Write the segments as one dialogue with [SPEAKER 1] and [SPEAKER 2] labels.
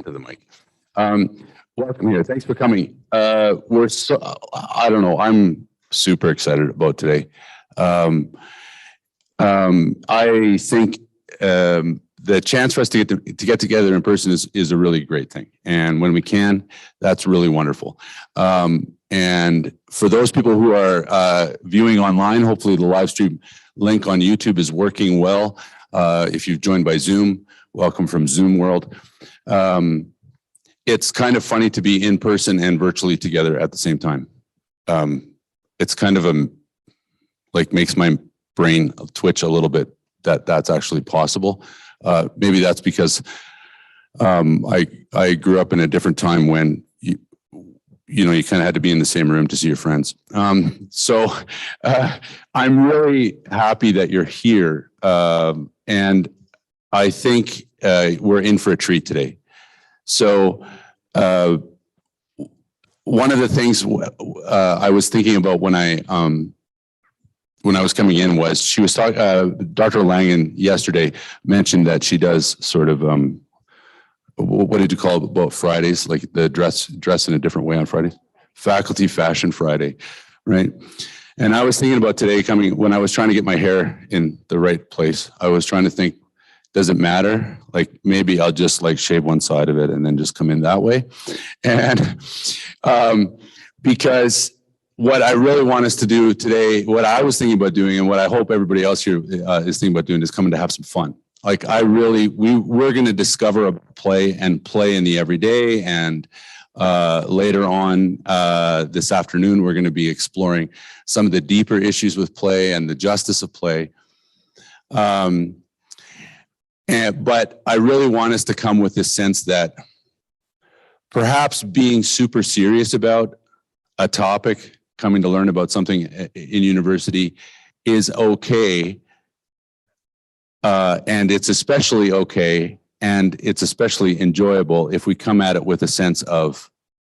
[SPEAKER 1] To the mic. Welcome here. Thanks for coming. I don't know, I'm super excited about today. I think the chance for us to get together in person is a really great thing. And when we can, that's really wonderful. And for those people who are viewing online, hopefully the live stream link on YouTube is working well. If you've joined by Zoom, welcome from Zoom world. It's kind of funny to be in person and virtually together at the same time. It's kind of makes my brain twitch a little bit that's actually possible. Maybe that's because I grew up in a different time when you kind of had to be in the same room to see your friends. So I'm really happy that you're here. And I think we're in for a treat today. So one of the things I was thinking about when I was coming in was she was talking, Dr. Langan yesterday mentioned that she does sort of, what did you call it about Fridays? Like the dress in a different way on Fridays? Faculty Fashion Friday, right? And I was thinking about today when I was trying to get my hair in the right place, I was trying to think, does it matter? Like maybe I'll just like shave one side of it and then just come in that way. And because what I really want us to do today, what I was thinking about doing and what I hope everybody else here is thinking about doing is coming to have some fun. Like we're going to discover a play and play in the everyday. And later on this afternoon, we're going to be exploring some of the deeper issues with play and the justice of play. But I really want us to come with this sense that perhaps being super serious about a topic, coming to learn about something in university is okay. And it's especially okay and it's especially enjoyable if we come at it with a sense of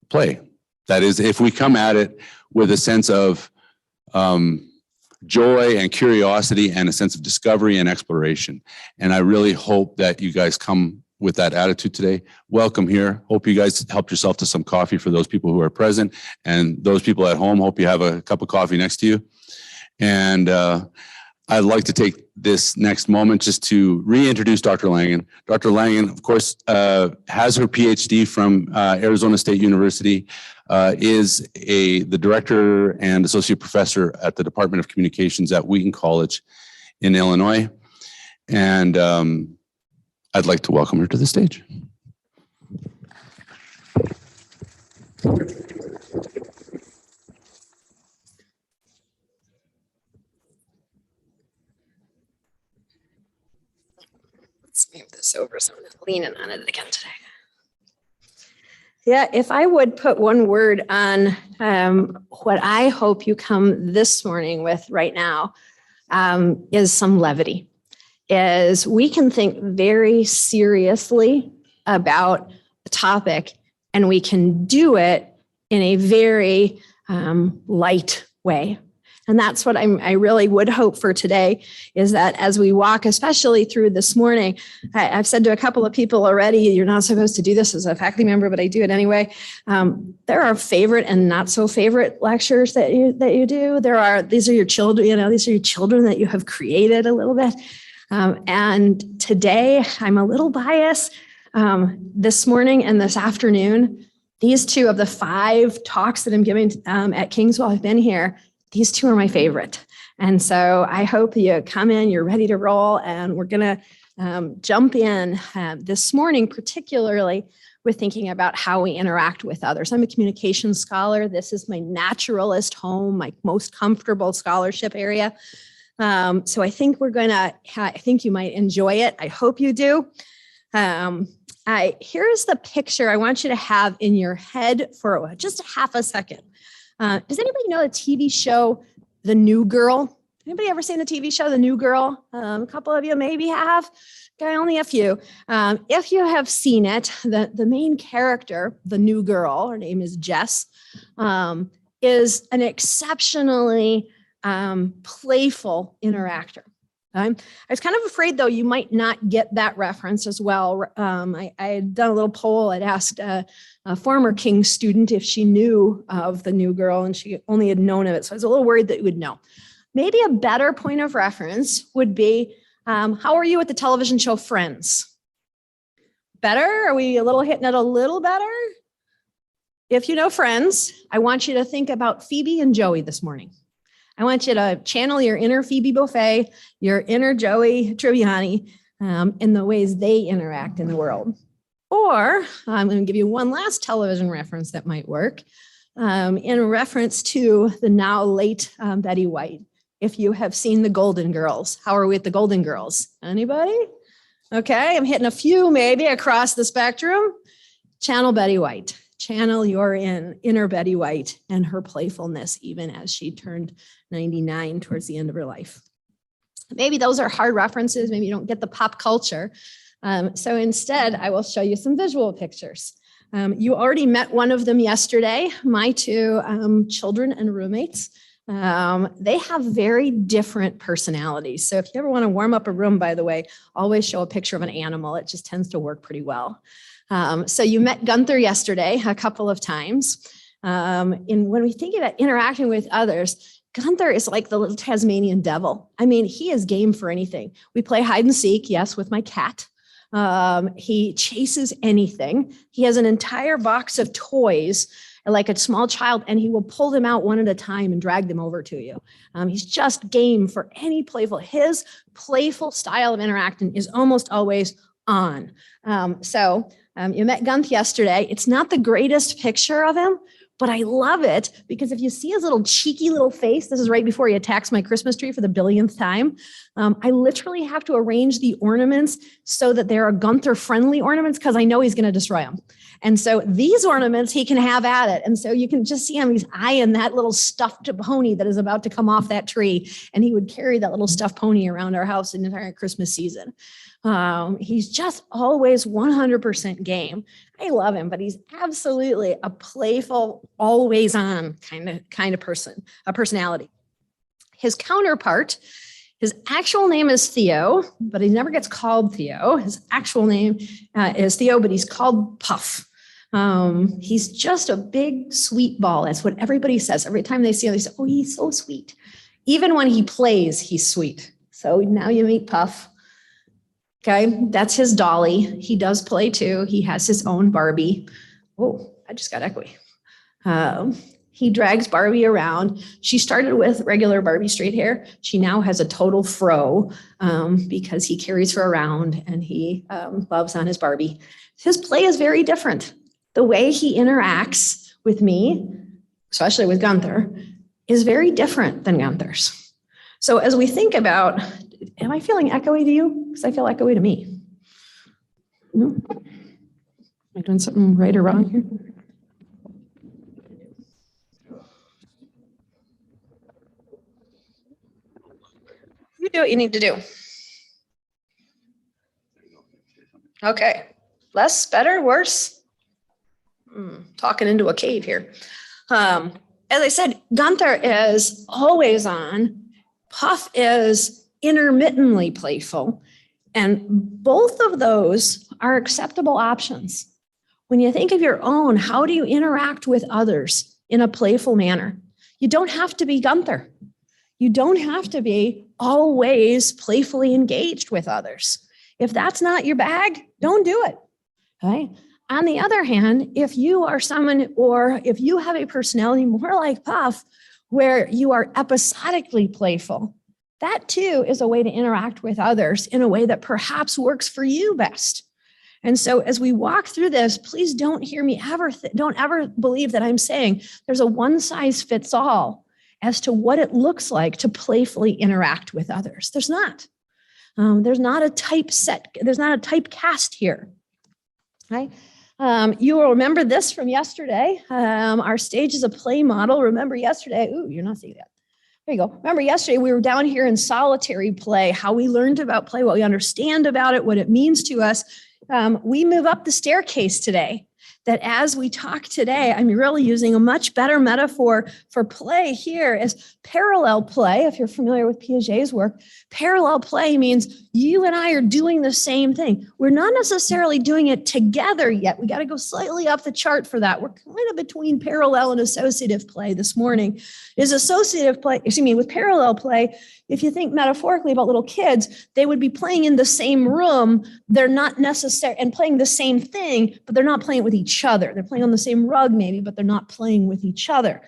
[SPEAKER 1] play. That is, if we come at it with a sense of joy and curiosity and a sense of discovery and exploration. And I really hope that you guys come with that attitude today. Welcome here. Hope you guys helped yourself to some coffee for those people who are present, and those people at home, hope you have a cup of coffee next to you. And I'd like to take this next moment just to reintroduce Dr. Langan. Dr. Langan, of course, has her PhD from Arizona State University, is the director and associate professor at the Department of Communications at Wheaton College in Illinois. And I'd like to welcome her to the stage.
[SPEAKER 2] Let's move this over so I'm not leaning on it again today.
[SPEAKER 3] Yeah, if I would put one word on what I hope you come this morning with right now is some levity. Is we can think very seriously about a topic and we can do it in a very light way. And that's what I really would hope for today, is that as we walk, especially through this morning, I've said to a couple of people already, you're not supposed to do this as a faculty member, but I do it anyway. There are favorite and not so favorite lectures that you do. These are your children, these are your children that you have created a little bit. And today I'm a little biased. This morning and this afternoon, these two of the 5 talks that I'm giving at King's while I've been here, these 2 are my favorite. And so I hope you come in, you're ready to roll, and we're going to jump in this morning, particularly with thinking about how we interact with others. I'm a communications scholar. This is my naturalist home, my most comfortable scholarship area. So I think I think you might enjoy it. I hope you do. Here's the picture I want you to have in your head for just a half a second. Does anybody know the TV show, The New Girl? Anybody ever seen the TV show, The New Girl? A couple of you maybe have. Okay, only a few. If you have seen it, the main character, the new girl, her name is Jess, is an exceptionally playful interactor. I was kind of afraid, though, you might not get that reference as well. I had done a little poll. I'd asked a former King student if she knew of the new girl, and she only had known of it. So I was a little worried that you would know. Maybe a better point of reference would be, how are you with the television show Friends? Better? Are we hitting it a little better? If you know Friends, I want you to think about Phoebe and Joey this morning. I want you to channel your inner Phoebe Buffet, your inner Joey Tribbiani, in the ways they interact in the world. Or I'm going to give you one last television reference that might work, in reference to the now late Betty White. If you have seen The Golden Girls, how are we at The Golden Girls? Anybody? Okay, I'm hitting a few maybe across the spectrum. Channel Betty White. Channel your inner Betty White and her playfulness, even as she turned 99 towards the end of her life. Maybe those are hard references. Maybe you don't get the pop culture. So instead, I will show you some visual pictures. You already met one of them yesterday, my 2 children and roommates. They have very different personalities. So if you ever want to warm up a room, by the way, always show a picture of an animal. It just tends to work pretty well. So you met Gunther yesterday a couple of times. And when we think about interacting with others, Gunther is like the little Tasmanian devil. I mean, he is game for anything. We play hide and seek, yes, with my cat. He chases anything. He has an entire box of toys like a small child, and he will pull them out one at a time and drag them over to you. He's just game for any playful. His playful style of interacting is almost always on. You met Gunth yesterday. It's not the greatest picture of him, but I love it because if you see his little cheeky little face, this is right before he attacks my Christmas tree for the billionth time. I literally have to arrange the ornaments so that they are Gunther friendly ornaments because I know he's going to destroy them. And so these ornaments, he can have at it. And so you can just see him, he's eyeing that little stuffed pony that is about to come off that tree. And he would carry that little stuffed pony around our house the entire Christmas season. He's just always 100% game. I love him, but he's absolutely a playful, always on kind of person, a personality. His counterpart, his actual name is Theo, but he never gets called Theo. His actual name is Theo, but he's called Puff. He's just a big sweet ball. That's what everybody says. Every time they see him, they say, oh, he's so sweet. Even when he plays, he's sweet. So now you meet Puff. Okay, that's his dolly. He does play too. He has his own Barbie. Oh, I just got echoey. He drags Barbie around. She started with regular Barbie straight hair. She now has a total fro because he carries her around and he loves on his Barbie. His play is very different. The way he interacts with me, especially with Gunther, is very different than Gunther's. So as we think about, am I feeling echoey to you? Because I feel echoey to me. No? Am I doing something right or wrong here? You do what you need to do. Okay. Less, better, worse? Talking into a cave here. As I said, Gunther is always on. Puff is intermittently playful. And both of those are acceptable options. When you think of your own, how do you interact with others in a playful manner? You don't have to be Gunther. You don't have to be always playfully engaged with others. If that's not your bag, don't do it. Okay? On the other hand, if you are someone, or if you have a personality more like Puff, where you are episodically playful, that too is a way to interact with others in a way that perhaps works for you best. And so as we walk through this, please don't hear me don't ever believe that I'm saying there's a one size fits all as to what it looks like to playfully interact with others. There's not. There's not a typecast here. Right? You will remember this from yesterday. Our stage is a play model. Remember yesterday, ooh, you're not seeing that. There you go. Remember yesterday, we were down here in solitary play, how we learned about play, what we understand about it, what it means to us. We move up the staircase today. That as we talk today, I'm really using a much better metaphor for play here as parallel play. If you're familiar with Piaget's work, parallel play means you and I are doing the same thing. We're not necessarily doing it together yet. We got to go slightly up the chart for that. We're kind of between parallel and associative play this morning. With parallel play, if you think metaphorically about little kids, they would be playing in the same room. They're not necessary and playing the same thing, but they're not playing with each other. They're playing on the same rug maybe, but they're not playing with each other.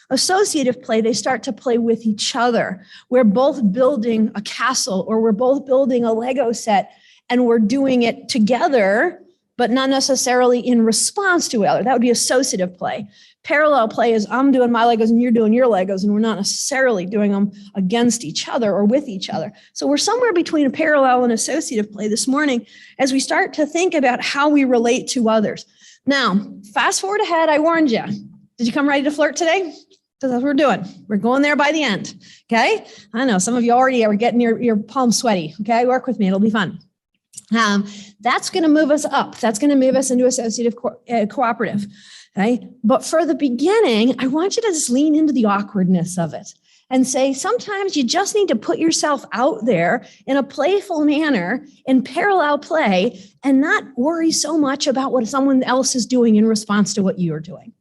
[SPEAKER 3] Associative play, they start to play with each other. We're both building a castle or we're both building a Lego set and we're doing it together, but not necessarily in response to each other. That would be associative play. Parallel play is I'm doing my Legos and you're doing your Legos, and we're not necessarily doing them against each other or with each other. So we're somewhere between a parallel and associative play this morning as we start to think about how we relate to others. Now, fast forward ahead, I warned you. Did you come ready to flirt today? Because that's what we're doing. We're going there by the end, okay? I know some of you already are getting your palms sweaty, okay? Work with me, it'll be fun. That's gonna move us up. That's gonna move us into associative cooperative. Okay? But for the beginning, I want you to just lean into the awkwardness of it and say, sometimes you just need to put yourself out there in a playful manner in parallel play and not worry so much about what someone else is doing in response to what you're doing.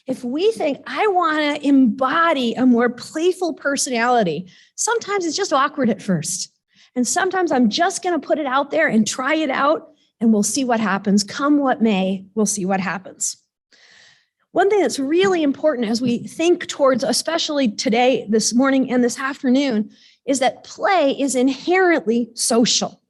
[SPEAKER 3] If we think, I want to embody a more playful personality, sometimes it's just awkward at first. And sometimes I'm just going to put it out there and try it out, and we'll see what happens. Come what may, we'll see what happens. One thing that's really important as we think towards, especially today, this morning, and this afternoon, is that play is inherently social,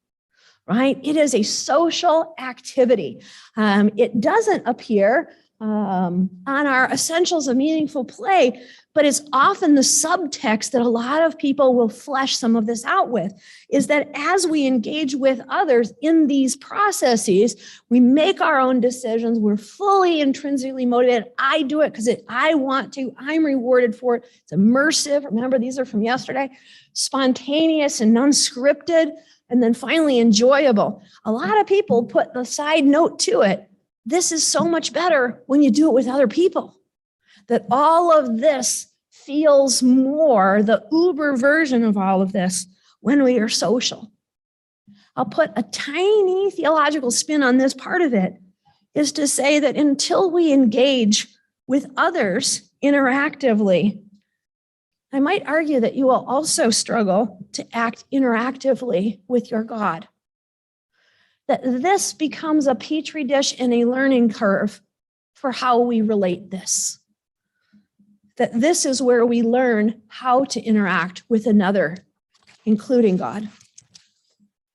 [SPEAKER 3] right? It is a social activity. It doesn't appear on our Essentials of Meaningful Play, but it's often the subtext that a lot of people will flesh some of this out with, is that as we engage with others in these processes, we make our own decisions. We're fully intrinsically motivated. I do it because I want to. I'm rewarded for it. It's immersive. Remember, these are from yesterday. Spontaneous and unscripted, and then finally enjoyable. A lot of people put the side note to it. This is so much better when you do it with other people. That all of this feels more the uber version of all of this when we are social. I'll put a tiny theological spin on this part of it, is to say that until we engage with others interactively, I might argue that you will also struggle to act interactively with your God. That this becomes a petri dish and a learning curve for how we relate this. That this is where we learn how to interact with another, including God.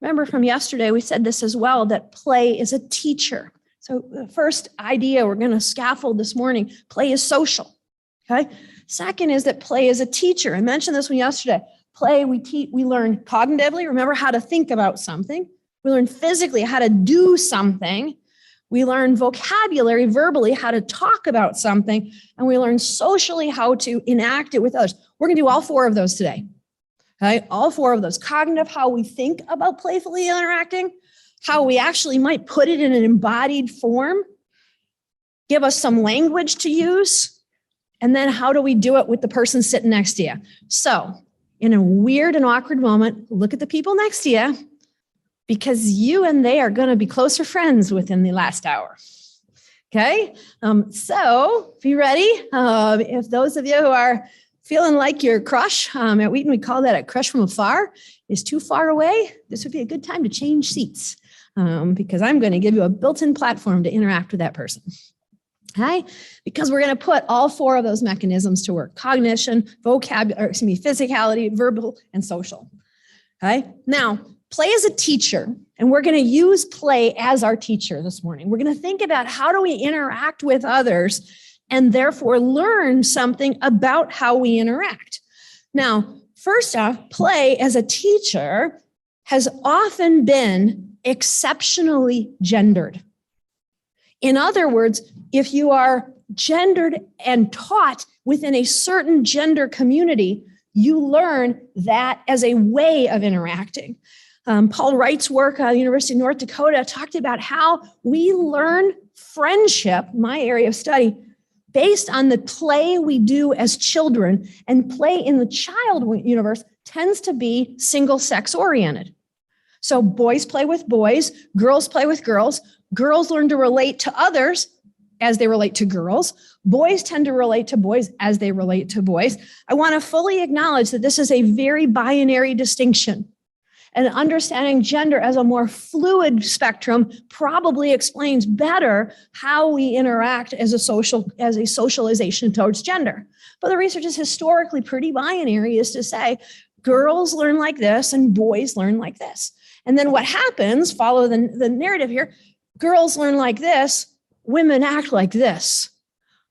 [SPEAKER 3] Remember from yesterday, we said this as well, that play is a teacher. So the first idea we're going to scaffold this morning, play is social, okay? Second is that play is a teacher. I mentioned this one yesterday. Play, we learn cognitively, remember how to think about something. We learn physically how to do something. We learn vocabulary, verbally, how to talk about something. And we learn socially how to enact it with others. We're going to do all four of those today. Okay? All four of those. Cognitive, how we think about playfully interacting, how we actually might put it in an embodied form, give us some language to use, and then how do we do it with the person sitting next to you? So in a weird and awkward moment, look at the people next to you, because you and they are going to be closer friends within the last hour. Okay? So be ready. If those of you who are feeling like your crush, at Wheaton, we call that a crush from afar, is too far away, this would be a good time to change seats, because I'm going to give you a built-in platform to interact with that person. Okay? Because we're going to put all four of those mechanisms to work: cognition, physicality, verbal, and social. Okay? Now, play is a teacher, and we're going to use play as our teacher this morning. We're going to think about how do we interact with others and therefore learn something about how we interact. Now, first off, play as a teacher has often been exceptionally gendered. In other words, if you are gendered and taught within a certain gender community, you learn that as a way of interacting. Paul Wright's work at the University of North Dakota talked about how we learn friendship, my area of study, based on the play we do as children. And play in the child universe tends to be single sex oriented. So boys play with boys, girls play with girls. Girls learn to relate to others as they relate to girls. Boys tend to relate to boys as they relate to boys. I want to fully acknowledge that this is a very binary distinction. And understanding gender as a more fluid spectrum probably explains better how we interact as a socialization towards gender. But the research is historically pretty binary, is to say girls learn like this and boys learn like this. And then what happens, follow the narrative here, girls learn like this, women act like this.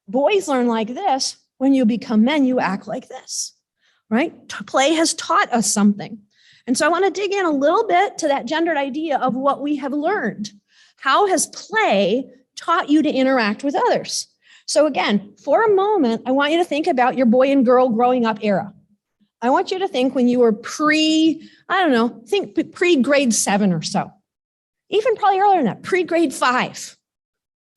[SPEAKER 3] Boys learn like this. When you become men, you act like this, right? Play has taught us something. And so I want to dig in a little bit to that gendered idea of what we have learned. How has play taught you to interact with others? So again, for a moment, I want you to think about your boy and girl growing up era. I want you to think when you were pre-grade 7 or so. Even probably earlier than that, pre-grade 5.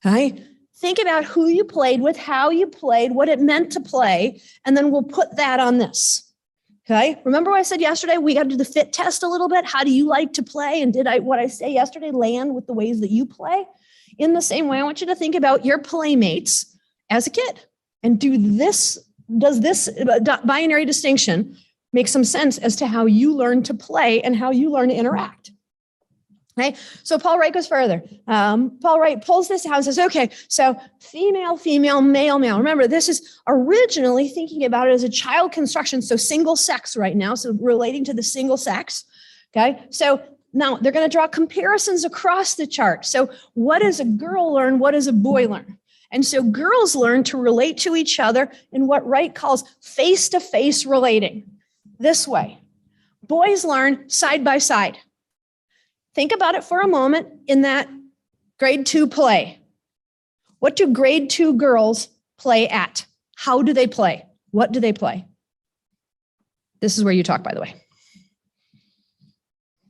[SPEAKER 3] Okay? Think about who you played with, how you played, what it meant to play, and then we'll put that on this. Okay, remember what I said yesterday? We got to do the fit test a little bit. How do you like to play? And did what I say yesterday land with the ways that you play? In the same way, I want you to think about your playmates as a kid. And does this binary distinction make some sense as to how you learn to play and how you learn to interact? Okay, so Paul Wright goes further. Paul Wright pulls this out and says, okay, so female, female, male, male. Remember, this is originally thinking about it as a child construction, so single sex right now, so relating to the single sex. Okay, so now they're going to draw comparisons across the chart. So what does a girl learn? What does a boy learn? And so girls learn to relate to each other in what Wright calls face-to-face relating, this way. Boys learn side by side. Think about it for a moment in that grade 2 play. What do grade 2 girls play at? How do they play? What do they play? This is where you talk, by the way.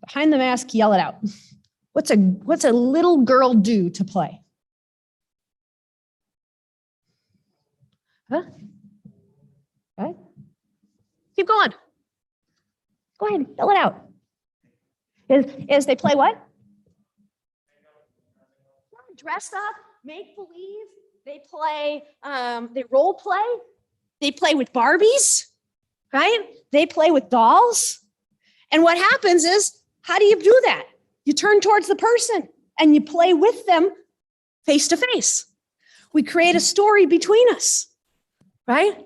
[SPEAKER 3] Behind the mask, yell it out. What's a little girl do to play? Huh? Okay. Keep going. Go ahead, yell it out. Is they play what? Dress up, make believe. They play, they role play. They play with Barbies, right? They play with dolls. And what happens is, how do you do that? You turn towards the person and you play with them face to face. We create a story between us, right?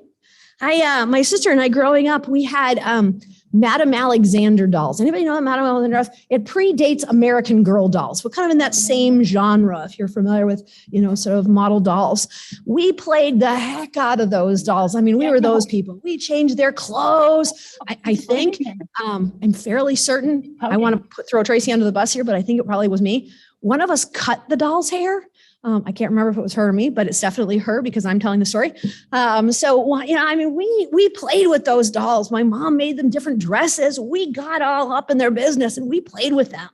[SPEAKER 3] My sister and I growing up, we had Madame Alexander dolls. Anybody know that Madame Alexander dolls? It predates American Girl dolls. We're kind of in that same genre, if you're familiar with, sort of model dolls. We played the heck out of those dolls. I mean, we were those people. We changed their clothes. I think, I'm fairly certain, I want to throw Tracy under the bus here, but I think it probably was me. One of us cut the doll's hair. I can't remember if it was her or me, but it's definitely her because I'm telling the story. We played with those dolls. My mom made them different dresses. We got all up in their business and we played with them.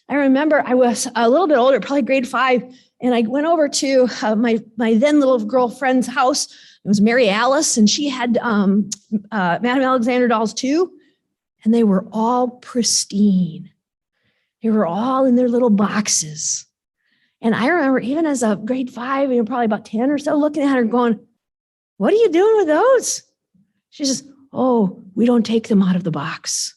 [SPEAKER 3] I remember I was a little bit older, probably grade 5, and I went over to my then little girlfriend's house. It was Mary Alice, and she had Madame Alexander dolls too, and they were all pristine. They were all in their little boxes. And I remember even as a grade 5, probably about 10 or so, looking at her going, what are you doing with those? She says, oh, we don't take them out of the box.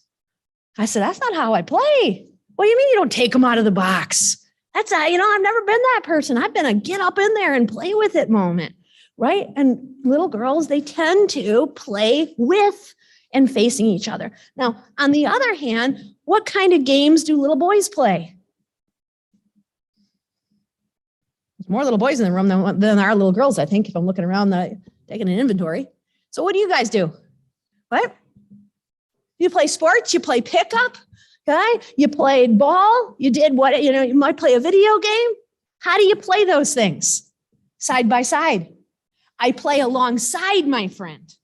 [SPEAKER 3] I said, that's not how I play. What do you mean you don't take them out of the box? That's I've never been that person. I've been a get up in there and play with it moment, right? And little girls, they tend to play with and facing each other. Now, on the other hand, what kind of games do little boys play? There's more little boys in the room than there are little girls, I think, if I'm looking around taking an inventory. So what do you guys do? What? You play sports, you play pickup, okay? You played ball, you did what, you might play a video game. How do you play those things? Side by side. I play alongside my friend,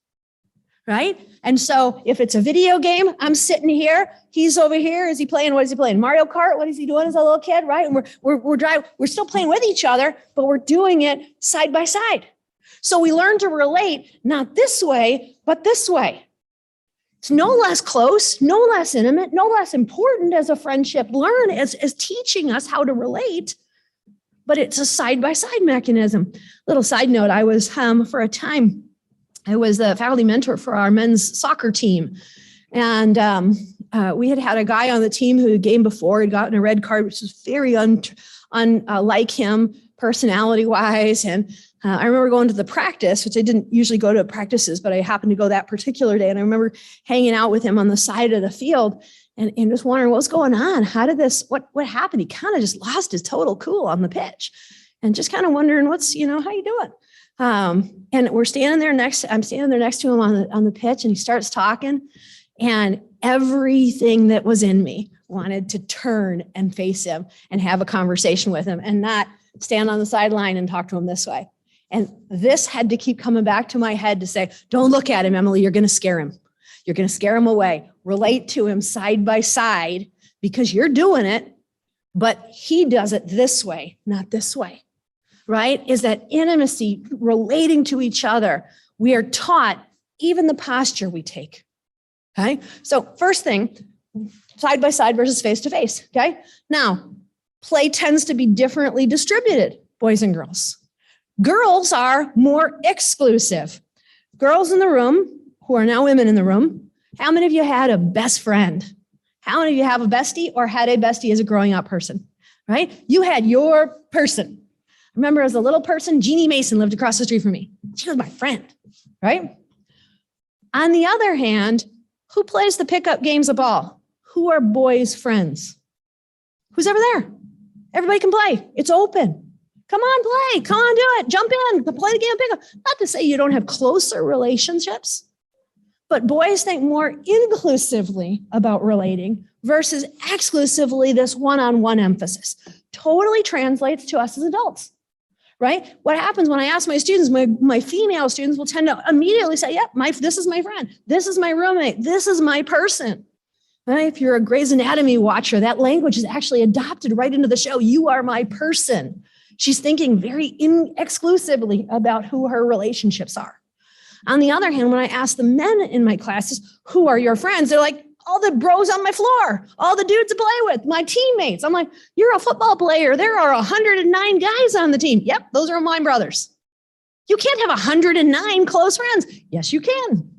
[SPEAKER 3] right? And so if it's a video game, I'm sitting here, he's over here. Is he playing? What is he playing? Mario Kart? What is he doing as a little kid, right? And we're still playing with each other, but we're doing it side by side. So we learn to relate, not this way, but this way. It's no less close, no less intimate, no less important as a friendship learn as teaching us how to relate, but it's a side-by-side mechanism. Little side note, I was, for a time, I was the faculty mentor for our men's soccer team. And we had a guy on the team who the game before had gotten a red card, which was very unlike him personality-wise. And I remember going to the practice, which I didn't usually go to practices, but I happened to go that particular day. And I remember hanging out with him on the side of the field and just wondering what's going on. How did this, what happened? He kind of just lost his total cool on the pitch and just kind of wondering how you doing? And I'm standing there next to him on the pitch, and he starts talking, and everything that was in me wanted to turn and face him and have a conversation with him and not stand on the sideline and talk to him this way. And this had to keep coming back to my head to say, don't look at him, Emily, you're going to scare him. You're going to scare him away. Relate to him side by side because you're doing it, but he does it this way, not this way. Right? Is that intimacy, relating to each other. We are taught even the posture we take. Okay. So first thing, side by side versus face to face. Okay. Now, play tends to be differently distributed, boys and girls. Girls are more exclusive. Girls in the room, who are now women in the room, how many of you had a best friend? How many of you have a bestie or had a bestie as a growing up person, right? You had your person. Remember, as a little person, Jeannie Mason lived across the street from me. She was my friend, right? On the other hand, who plays the pickup games of ball? Who are boys' friends? Who's ever there? Everybody can play. It's open. Come on, play. Come on, do it. Jump in. Play the game of pickup. Not to say you don't have closer relationships, but boys think more inclusively about relating versus exclusively this one-on-one emphasis. Totally translates to us as adults, right? What happens when I ask my students, my female students will tend to immediately say, yep, this is my friend. This is my roommate. This is my person. Right? If you're a Grey's Anatomy watcher, that language is actually adopted right into the show. You are my person. She's thinking very exclusively about who her relationships are. On the other hand, when I ask the men in my classes, who are your friends? They're like, all the bros on my floor, all the dudes to play with, my teammates. I'm like, you're a football player. There are 109 guys on the team. Yep, those are my brothers. You can't have 109 close friends. Yes, you can,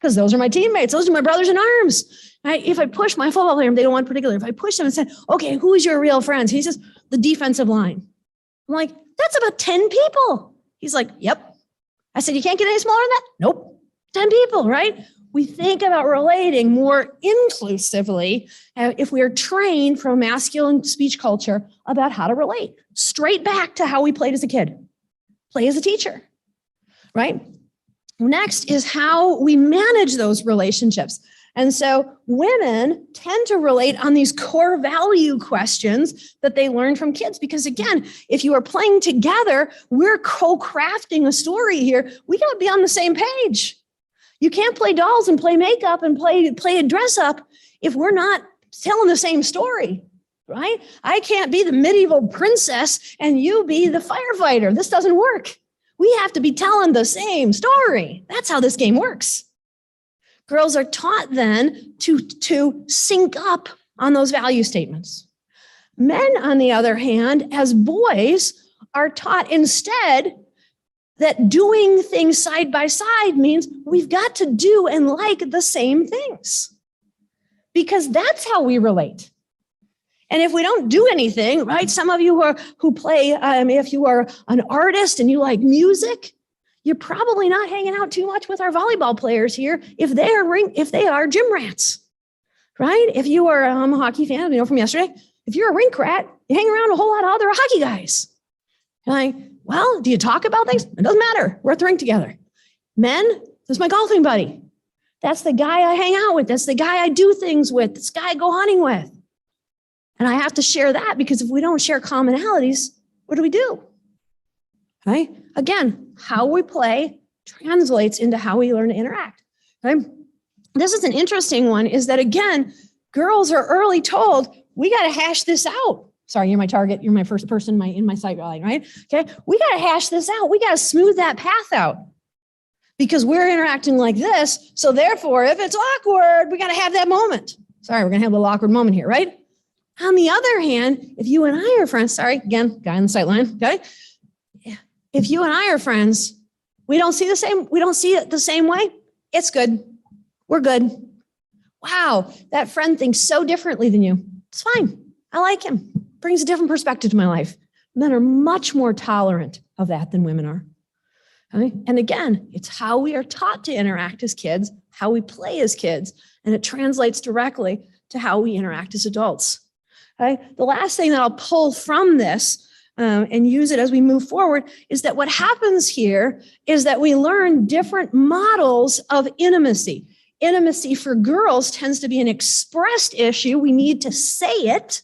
[SPEAKER 3] because those are my teammates. Those are my brothers in arms. Right? If I push my football player, they don't want particular. If I push them and say, okay, who's your real friends? He says, the defensive line. I'm like, that's about 10 people. He's like, yep. I said, you can't get any smaller than that? Nope. 10 people, right? We think about relating more inclusively if we are trained from masculine speech culture about how to relate. Straight back to how we played as a kid. Play as a teacher, right? Next is how we manage those relationships. And so women tend to relate on these core value questions that they learn from kids. Because again, if you are playing together, we're co-crafting a story here. We got to be on the same page. You can't play dolls and play makeup and play a dress up if we're not telling the same story, right? I can't be the medieval princess and you be the firefighter. This doesn't work. We have to be telling the same story. That's how this game works. Girls are taught then to sync up on those value statements. Men, on the other hand, as boys, are taught instead that doing things side by side means we've got to do and like the same things, because that's how we relate. And if we don't do anything, right? Some of you who play, if you are an artist and you like music, you're probably not hanging out too much with our volleyball players here if they are gym rats, right? If you are a hockey fan, from yesterday, if you're a rink rat, you hang around a whole lot of other hockey guys. You're like, well, do you talk about things? It doesn't matter. We're at the rink together. Men, this is my golfing buddy. That's the guy I hang out with. That's the guy I do things with. This guy I go hunting with. And I have to share that, because if we don't share commonalities, what do we do? Right? Again, how we play translates into how we learn to interact. Right? This is an interesting one, is that, again, girls are early told, we got to hash this out. Sorry, you're my target. You're my first person in my sight line, right? Okay. We got to hash this out. We got to smooth that path out, because we're interacting like this. So therefore, if it's awkward, we got to have that moment. Sorry, we're going to have a little awkward moment here, right? On the other hand, if you and I are friends, sorry, again, guy on the sight line, okay? If you and I are friends, we don't see it the same way. It's good. We're good. Wow, that friend thinks so differently than you. It's fine. I like him. Brings a different perspective to my life. Men are much more tolerant of that than women are. Okay? And again, it's how we are taught to interact as kids, how we play as kids, and it translates directly to how we interact as adults. Okay? The last thing that I'll pull from this and use it as we move forward is that what happens here is that we learn different models of intimacy. Intimacy for girls tends to be an expressed issue. We need to say it,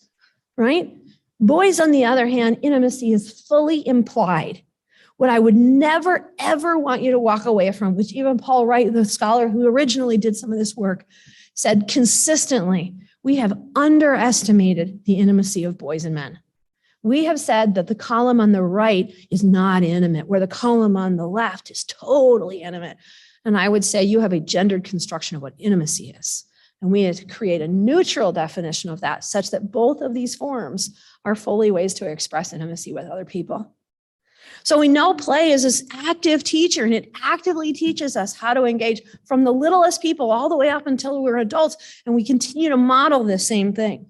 [SPEAKER 3] right? Boys, on the other hand, intimacy is fully implied. What I would never, ever want you to walk away from, which even Paul Wright, the scholar who originally did some of this work, said consistently, we have underestimated the intimacy of boys and men. We have said that the column on the right is not intimate, where the column on the left is totally intimate. And I would say you have a gendered construction of what intimacy is. And we need to create a neutral definition of that, such that both of these forms are fully ways to express intimacy with other people. So we know play is this active teacher, and it actively teaches us how to engage from the littlest people all the way up until we're adults, and we continue to model this same thing.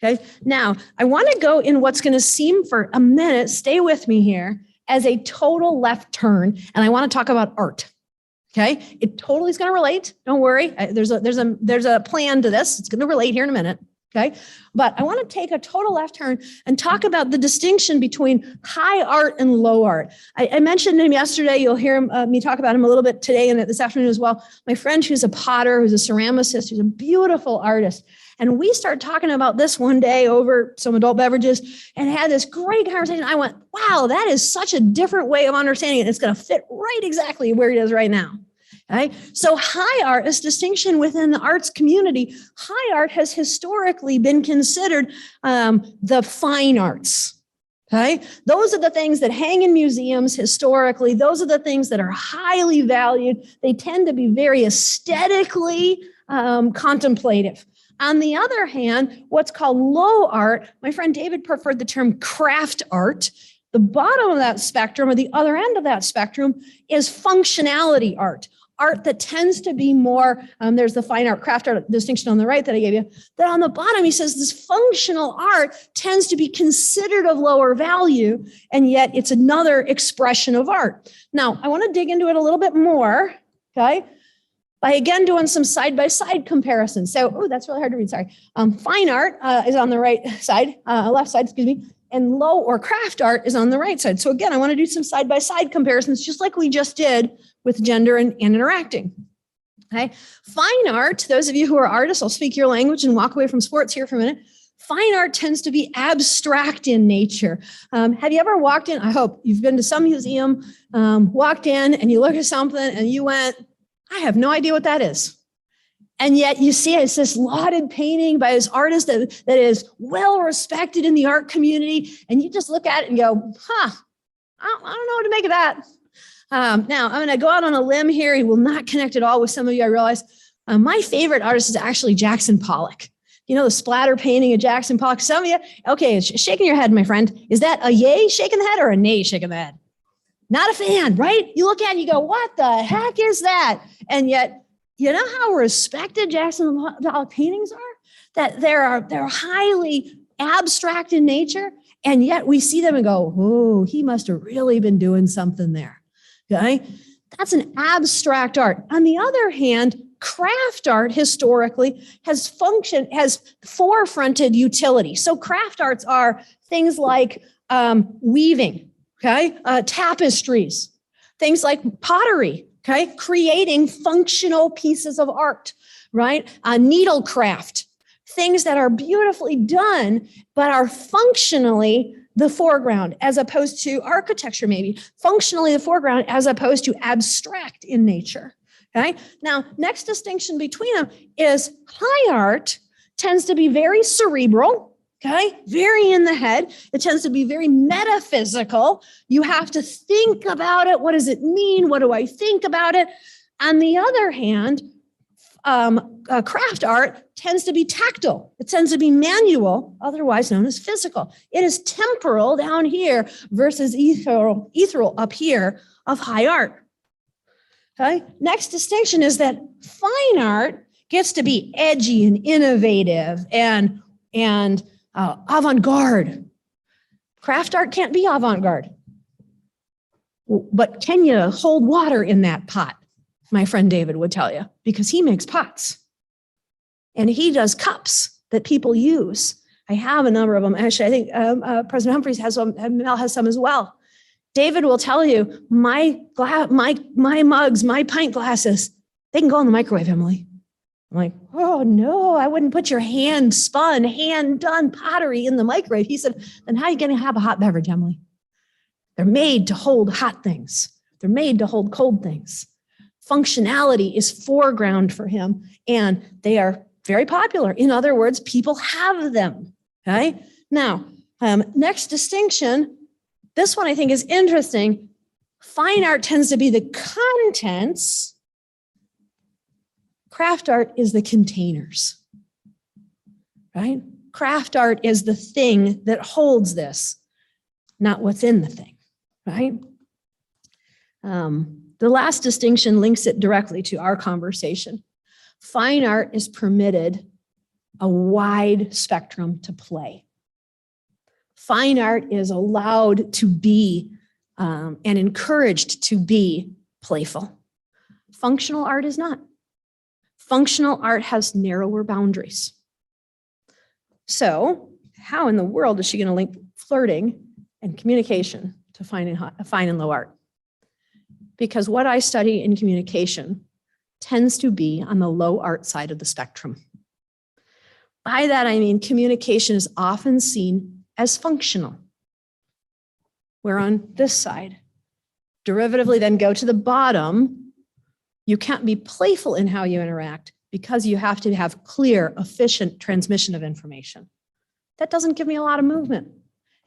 [SPEAKER 3] Okay, now I want to go in what's going to seem for a minute, stay with me here, as a total left turn, and I want to talk about art. Okay, it totally is going to relate. Don't worry. There's a plan to this. It's going to relate here in a minute. Okay, but I want to take a total left turn and talk about the distinction between high art and low art. I mentioned him yesterday. You'll hear me talk about him a little bit today and this afternoon as well. My friend who's a potter, who's a ceramicist, who's a beautiful artist. And we started talking about this one day over some adult beverages and had this great conversation. I went, wow, that is such a different way of understanding it. It's going to fit right exactly where it is right now. Okay? So high art is distinction within the arts community. High art has historically been considered the fine arts. Okay? Those are the things that hang in museums historically. Those are the things that are highly valued. They tend to be very aesthetically contemplative. On the other hand, what's called low art, my friend David preferred the term craft art. The bottom of that spectrum, or the other end of that spectrum, is functionality art. Art that tends to be more, there's the fine art, craft art distinction on the right that I gave you. Then on the bottom, he says this functional art tends to be considered of lower value, and yet it's another expression of art. Now, I want to dig into it a little bit more, okay? By again doing some side-by-side comparisons. So, oh, that's really hard to read, sorry. Fine art is on the right side, left side, excuse me, and low or craft art is on the right side. So again, I want to do some side-by-side comparisons, just like we just did with gender and interacting. Okay, fine art, those of you who are artists, I'll speak your language and walk away from sports here for a minute. Fine art tends to be abstract in nature. Have you ever walked in, I hope you've been to some museum, walked in and you look at something and you went, I have no idea what that is. And yet you see it's this lauded painting by this artist that is well respected in the art community. And you just look at it and go, I don't know what to make of that. Now, I'm going to go out on a limb here. He will not connect at all with some of you, I realize. My favorite artist is actually Jackson Pollock. You know, the splatter painting of Jackson Pollock. Some of you, okay, shaking your head, my friend. Is that a yay shaking the head or a nay shaking the head? Not a fan, right? You look at it and you go, what the heck is that? And yet, you know how respected Jackson Pollock paintings are? That they're highly abstract in nature, and yet we see them and go, oh, he must have really been doing something there. Okay? That's an abstract art. On the other hand, craft art historically has forefronted utility. So craft arts are things like weaving, okay, tapestries, things like pottery, okay, creating functional pieces of art, right? Needlecraft, things that are beautifully done, but are functionally the foreground, as opposed to architecture, maybe functionally the foreground, as opposed to abstract in nature. Okay. Now, next distinction between them is high art tends to be very cerebral. Okay. Very in the head. It tends to be very metaphysical. You have to think about it. What does it mean? What do I think about it? On the other hand, craft art tends to be tactile. It tends to be manual, otherwise known as physical. It is temporal down here versus ethereal up here of high art. Okay. Next distinction is that fine art gets to be edgy and innovative and avant-garde. Craft art can't be avant-garde. But can you hold water in that pot? My friend David would tell you, because he makes pots and he does cups that people use. I have a number of them. Actually, I think President Humphreys has some, Mel has some as well. David will tell you, my mugs, my pint glasses, they can go in the microwave, Emily. I'm like, oh no, I wouldn't put your hand-spun, hand-done pottery in the microwave. He said, then how are you going to have a hot beverage, Emily? They're made to hold hot things. They're made to hold cold things. Functionality is foreground for him, and they are very popular. In other words, people have them. Okay. Now, next distinction. This one I think is interesting. Fine art tends to be the contents. Craft art is the containers. Right? Craft art is the thing that holds this, not what's in the thing. right? The last distinction links it directly to our conversation. Fine art is permitted a wide spectrum to play. Fine art is allowed to be and encouraged to be playful. Functional art is not. Functional art has narrower boundaries. So how in the world is she going to link flirting and communication to fine and low art? Because what I study in communication tends to be on the low art side of the spectrum. By that, I mean communication is often seen as functional. We're on this side. Derivatively, then go to the bottom. You can't be playful in how you interact because you have to have clear, efficient transmission of information. That doesn't give me a lot of movement.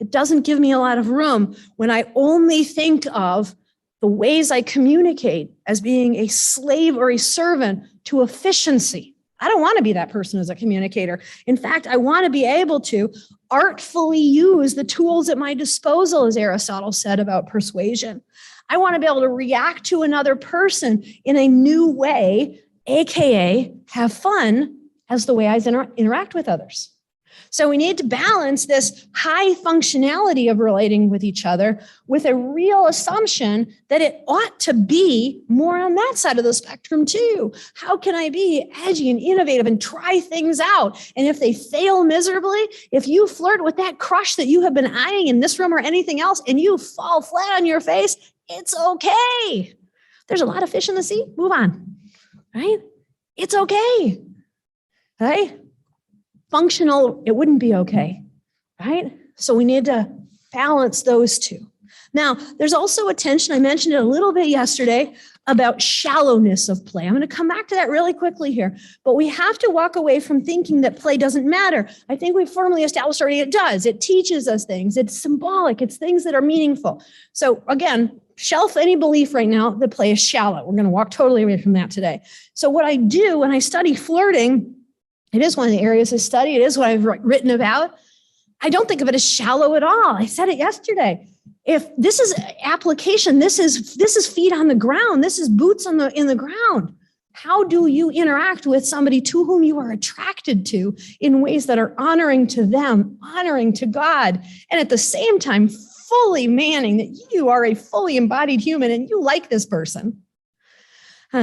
[SPEAKER 3] It doesn't give me a lot of room when I only think of the ways I communicate as being a slave or a servant to efficiency. I don't want to be that person as a communicator. In fact, I want to be able to artfully use the tools at my disposal, as Aristotle said about persuasion. I want to be able to react to another person in a new way, AKA have fun as the way I interact with others. So we need to balance this high functionality of relating with each other with a real assumption that it ought to be more on that side of the spectrum too. How can I be edgy and innovative and try things out? And if they fail miserably, if you flirt with that crush that you have been eyeing in this room or anything else and you fall flat on your face, it's okay. There's a lot of fish in the sea. Move on, right? It's okay, right? Functional, it wouldn't be okay, right? So we need to balance those two. Now, there's also a tension, I mentioned it a little bit yesterday, about shallowness of play. I'm going to come back to that really quickly here, but we have to walk away from thinking that play doesn't matter. I think we've firmly established already it does. It teaches us things. It's symbolic. It's things that are meaningful. So again, shelf any belief right now that play is shallow. We're going to walk totally away from that today. So what I do when I study flirting, it is one of the areas I study. It is what I've written about. I don't think of it as shallow at all. I said it yesterday. If this is application, this is feet on the ground. This is boots in the ground. How do you interact with somebody to whom you are attracted to in ways that are honoring to them, honoring to God, and at the same time, fully manning that you are a fully embodied human and you like this person?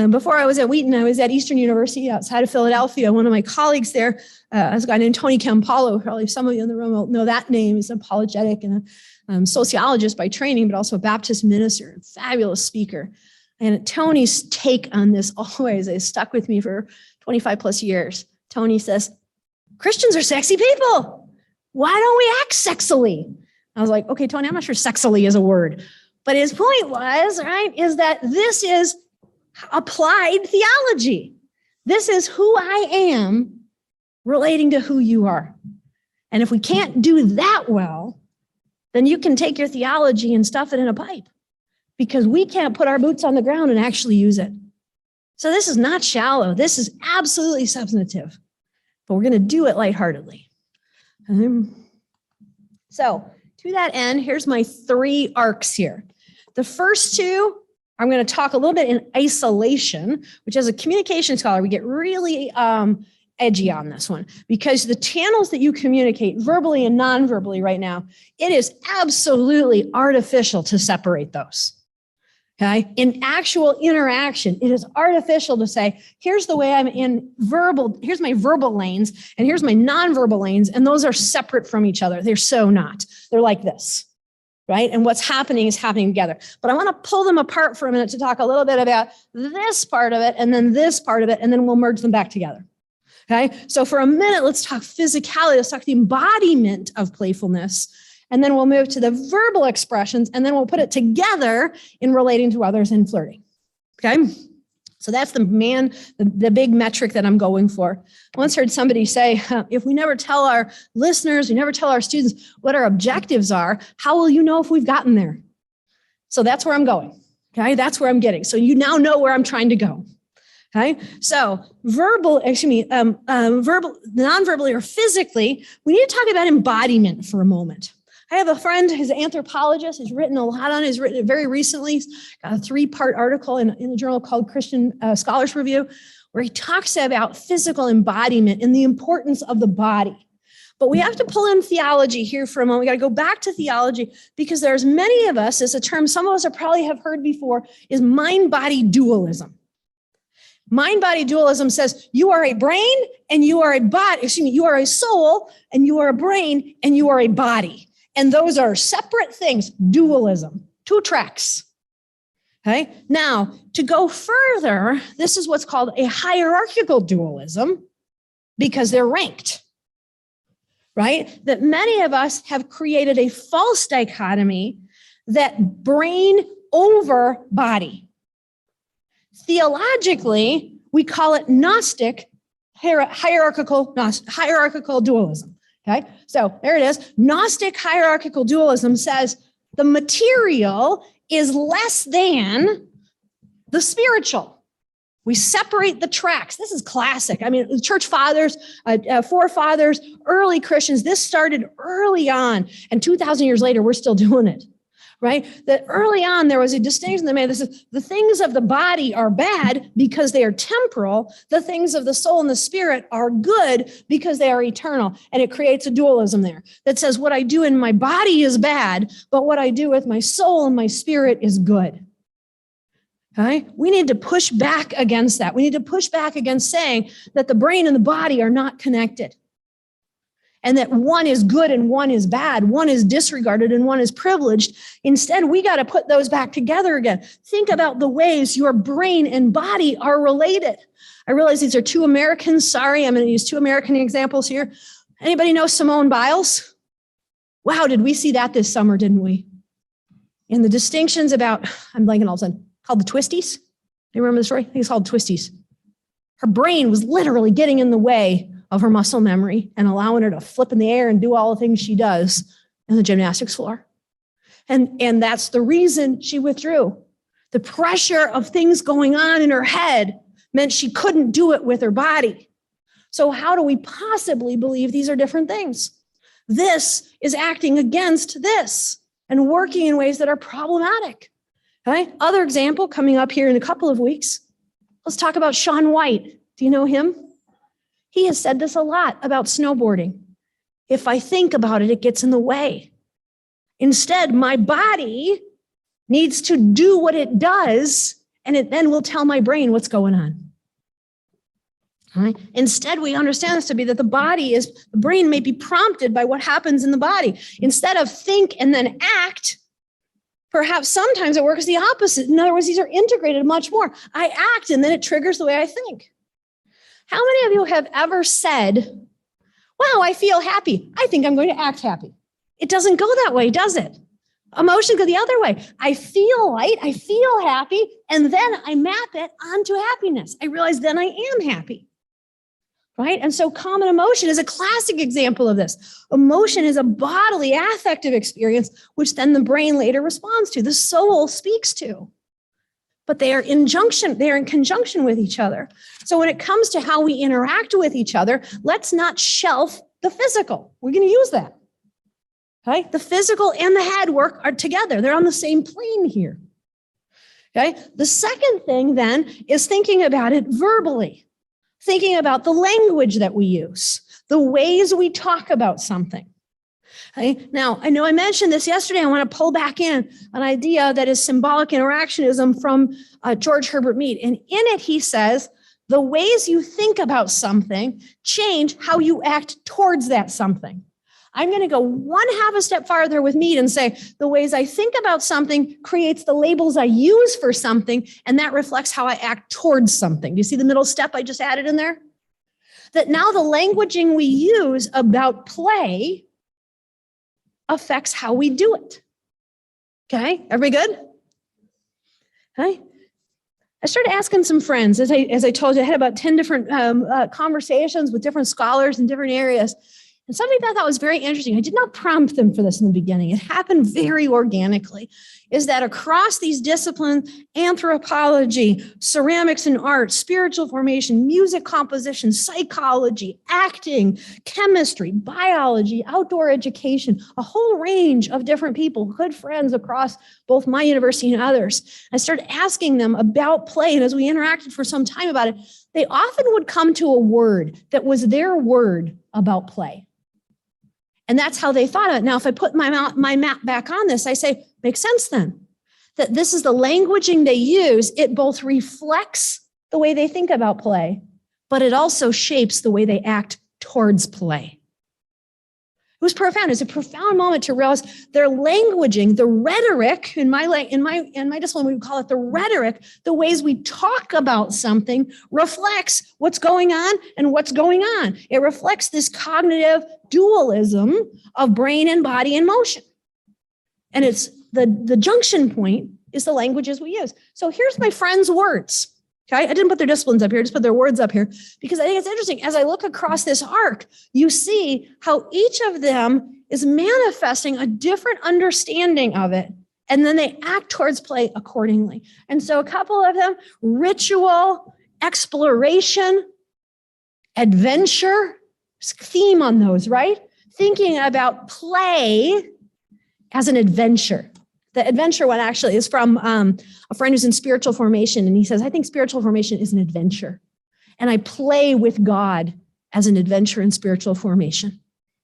[SPEAKER 3] Before I was at Wheaton, I was at Eastern University outside of Philadelphia. One of my colleagues there is a guy named Tony Campolo. Probably some of you in the room will know that name. He's an apologetic and a sociologist by training, but also a Baptist minister, fabulous speaker. And Tony's take on this always has stuck with me for 25 plus years. Tony says, Christians are sexy people. Why don't we act sexily? I was like, okay, Tony, I'm not sure sexily is a word. But his point was, right, is that this is applied theology. This is who I am relating to who you are. And if we can't do that well, then you can take your theology and stuff it in a pipe because we can't put our boots on the ground and actually use it. So this is not shallow. This is absolutely substantive, but we're going to do it lightheartedly. So to that end, here's my 3 arcs here. The first 2, I'm going to talk a little bit in isolation, which as a communication scholar, we get really edgy on this one because the channels that you communicate verbally and non-verbally right now, it is absolutely artificial to separate those. Okay. In actual interaction, it is artificial to say, here's the way I'm in verbal, here's my verbal lanes and here's my non-verbal lanes. And those are separate from each other. They're so not. They're like this. Right? And what's happening is happening together. But I want to pull them apart for a minute to talk a little bit about this part of it and then this part of it, and then we'll merge them back together. Okay? So for a minute, let's talk physicality. Let's talk the embodiment of playfulness. And then we'll move to the verbal expressions, and then we'll put it together in relating to others and flirting. Okay? So that's the big metric that I'm going for. I once heard somebody say, if we never tell our listeners, we never tell our students what our objectives are, how will you know if we've gotten there? So that's where I'm going. Okay, that's where I'm getting. So you now know where I'm trying to go. Okay, so non-verbally or physically, we need to talk about embodiment for a moment. I have a friend who's an anthropologist. He's written a lot on it. He's written it very recently. He's got a 3-part article in a journal called Christian Scholars Review, where he talks about physical embodiment and the importance of the body. But we have to pull in theology here for a moment. We got to go back to theology because there's many of us, as a term some of us probably have heard before, is mind-body dualism. Mind-body dualism says you are a brain and you are a body, you are a soul and you are a brain and you are a body. And those are separate things, dualism, 2 tracks. Okay. Now, to go further, this is what's called a hierarchical dualism because they're ranked. Right? That many of us have created a false dichotomy that brain over body. Theologically, we call it Gnostic hierarchical dualism. Okay, so there it is. Gnostic hierarchical dualism says the material is less than the spiritual. We separate the tracks. This is classic. I mean, the church fathers, forefathers, early Christians, this started early on. And 2,000 years later, we're still doing it, right? That early on, there was a distinction that made this is the things of the body are bad because they are temporal. The things of the soul and the spirit are good because they are eternal. And it creates a dualism there that says what I do in my body is bad, but what I do with my soul and my spirit is good. Okay? We need to push back against that. We need to push back against saying that the brain and the body are not connected and that one is good and one is bad, one is disregarded and one is privileged. Instead, we got to put those back together again. Think about the ways your brain and body are related. I realize these are 2 Americans. Sorry, I'm going to use 2 American examples here. Anybody know Simone Biles? Wow, did we see that this summer, didn't we? And the distinctions about, I'm blanking all of a sudden, called the twisties. You remember the story? I think it's called twisties. Her brain was literally getting in the way of her muscle memory and allowing her to flip in the air and do all the things she does in the gymnastics floor. And that's the reason she withdrew. The pressure of things going on in her head meant she couldn't do it with her body. So how do we possibly believe these are different things? This is acting against this and working in ways that are problematic. Okay. Other example coming up here in a couple of weeks. Let's talk about Shaun White. Do you know him? He has said this a lot about snowboarding. If I think about it, it gets in the way. Instead, my body needs to do what it does, and it then will tell my brain what's going on. All right. Instead, we understand this to be that the brain may be prompted by what happens in the body. Instead of think and then act, perhaps sometimes it works the opposite. In other words, these are integrated much more. I act and then it triggers the way I think. How many of you have ever said, wow, I feel happy. I think I'm going to act happy. It doesn't go that way, does it? Emotion go the other way. I feel light, I feel happy, and then I map it onto happiness. I realize then I am happy. Right? And so common emotion is a classic example of this. Emotion is a bodily affective experience, which then the brain later responds to, the soul speaks to. But they are in conjunction with each other. So when it comes to how we interact with each other, let's not shelf the physical. We're going to use that. Okay? The physical and the head work are together. They're on the same plane here. Okay? The second thing then is thinking about it verbally. Thinking about the language that we use, the ways we talk about something. Okay? Now, I know I mentioned this yesterday. I want to pull back in an idea that is symbolic interactionism from George Herbert Mead. And in it, he says, the ways you think about something change how you act towards that something. I'm going to go one half a step farther with Mead and say the ways I think about something creates the labels I use for something, and that reflects how I act towards something. Do you see the middle step I just added in there? That now the languaging we use about play affects how we do it. Okay, everybody good? Okay. I started asking some friends, as I told you, I had about 10 different conversations with different scholars in different areas. And something that I thought was very interesting, I did not prompt them for this in the beginning. It happened very organically, is that across these disciplines, anthropology, ceramics and art, spiritual formation, music composition, psychology, acting, chemistry, biology, outdoor education, a whole range of different people, good friends across both my university and others. I started asking them about play. And as we interacted for some time about it, they often would come to a word that was their word about play. And that's how they thought of it. Now, if I put my map back on this, I say, makes sense then, that this is the languaging they use. It both reflects the way they think about play, but it also shapes the way they act towards play. It was profound. It was a profound moment to realize their languaging, the rhetoric, in my discipline, we would call it the rhetoric, the ways we talk about something reflects what's going on and what's going on. It reflects this cognitive dualism of brain and body and motion. And it's the junction point is the languages we use. So here's my friends' words. Okay, I didn't put their disciplines up here, I just put their words up here because I think it's interesting. As I look across this arc, you see how each of them is manifesting a different understanding of it, and then they act towards play accordingly. And so a couple of them, ritual, exploration, adventure, theme on those, right? Thinking about play as an adventure. The adventure one actually is from a friend who's in spiritual formation. And he says, I think spiritual formation is an adventure. And I play with God as an adventure in spiritual formation.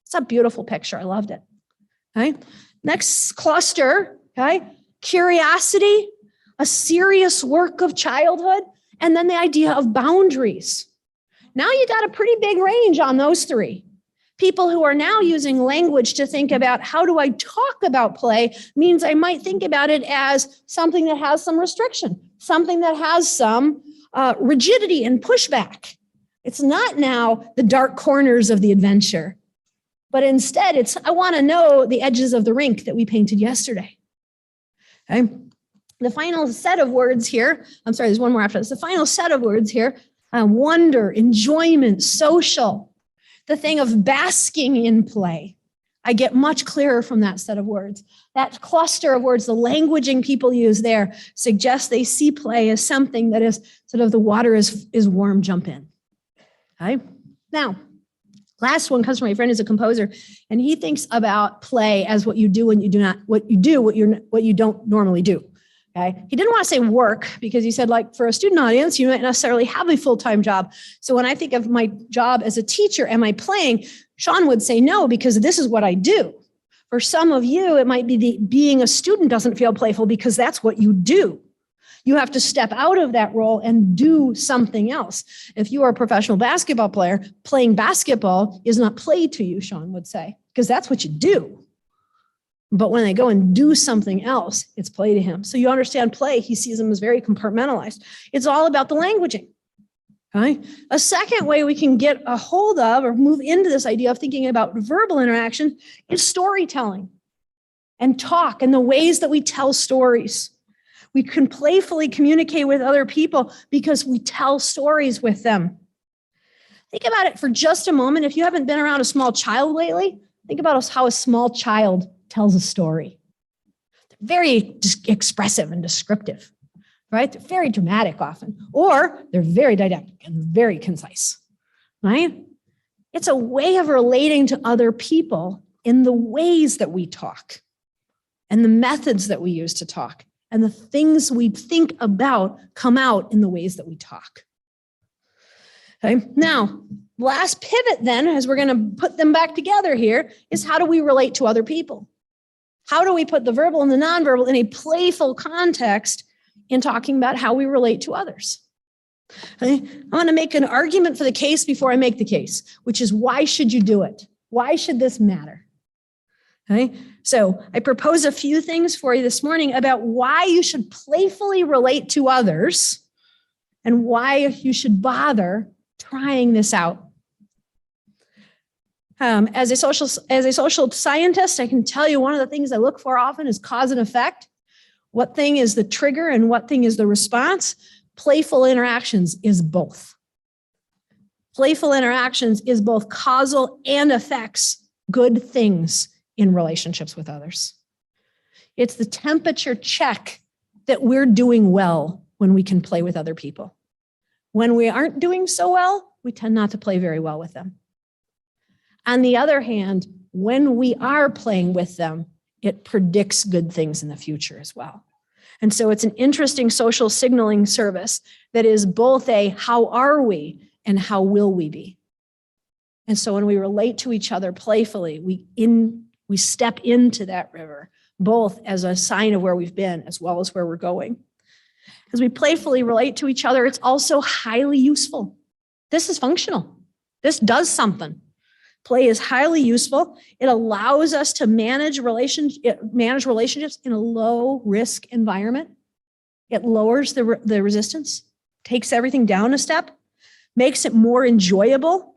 [SPEAKER 3] It's a beautiful picture. I loved it. Okay. Next cluster, okay. Curiosity, a serious work of childhood, and then the idea of boundaries. Now you got a pretty big range on those three. People who are now using language to think about how do I talk about play means I might think about it as something that has some restriction, something that has some rigidity and pushback. It's not now the dark corners of the adventure, but instead it's, I want to know the edges of the rink that we painted yesterday. Okay. The final set of words here, I'm sorry, there's one more after this. The final set of words here, wonder, enjoyment, social. The thing of basking in play. I get much clearer from that set of words. That cluster of words, the languaging people use there, suggests they see play as something that is sort of the water is warm, jump in. Okay. Now, last one comes from my friend who's a composer, and he thinks about play as what you do when you do not, what you don't normally do. Okay. He didn't want to say work because he said, like, for a student audience, you don't necessarily have a full-time job. So when I think of my job as a teacher, am I playing? Sean would say no, because this is what I do. For some of you, it might be being a student doesn't feel playful because that's what you do. You have to step out of that role and do something else. If you are a professional basketball player, playing basketball is not play to you, Sean would say, because that's what you do. But when they go and do something else, it's play to him. So you understand play, he sees them as very compartmentalized. It's all about the languaging. Okay. A second way we can get a hold of or move into this idea of thinking about verbal interaction is storytelling and talk and the ways that we tell stories. We can playfully communicate with other people because we tell stories with them. Think about it for just a moment. If you haven't been around a small child lately, think about how a small child tells a story. They're very expressive and descriptive, right? They're very dramatic often, or they're very didactic and very concise, right? It's a way of relating to other people in the ways that we talk and the methods that we use to talk and the things we think about come out in the ways that we talk. Okay. Now, last pivot then, as we're going to put them back together here, is how do we relate to other people? How do we put the verbal and the nonverbal in a playful context in talking about how we relate to others? Okay. I want to make an argument for the case before I make the case, which is why should you do it? Why should this matter? Okay. So I propose a few things for you this morning about why you should playfully relate to others and why you should bother trying this out. As a social scientist, I can tell you one of the things I look for often is cause and effect. What thing is the trigger and what thing is the response? Playful interactions is both. Playful interactions is both causal and affects good things in relationships with others. It's the temperature check that we're doing well when we can play with other people. When we aren't doing so well, we tend not to play very well with them. On the other hand, when we are playing with them, it predicts good things in the future as well. And so it's an interesting social signaling service that is both a how are we and how will we be. And so when we relate to each other playfully, we step into that river, both as a sign of where we've been as well as where we're going. As we playfully relate to each other, it's also highly useful. This is functional. This does something. Play is highly useful. It allows us to manage relationships in a low risk environment. It lowers the resistance, takes everything down a step, makes it more enjoyable.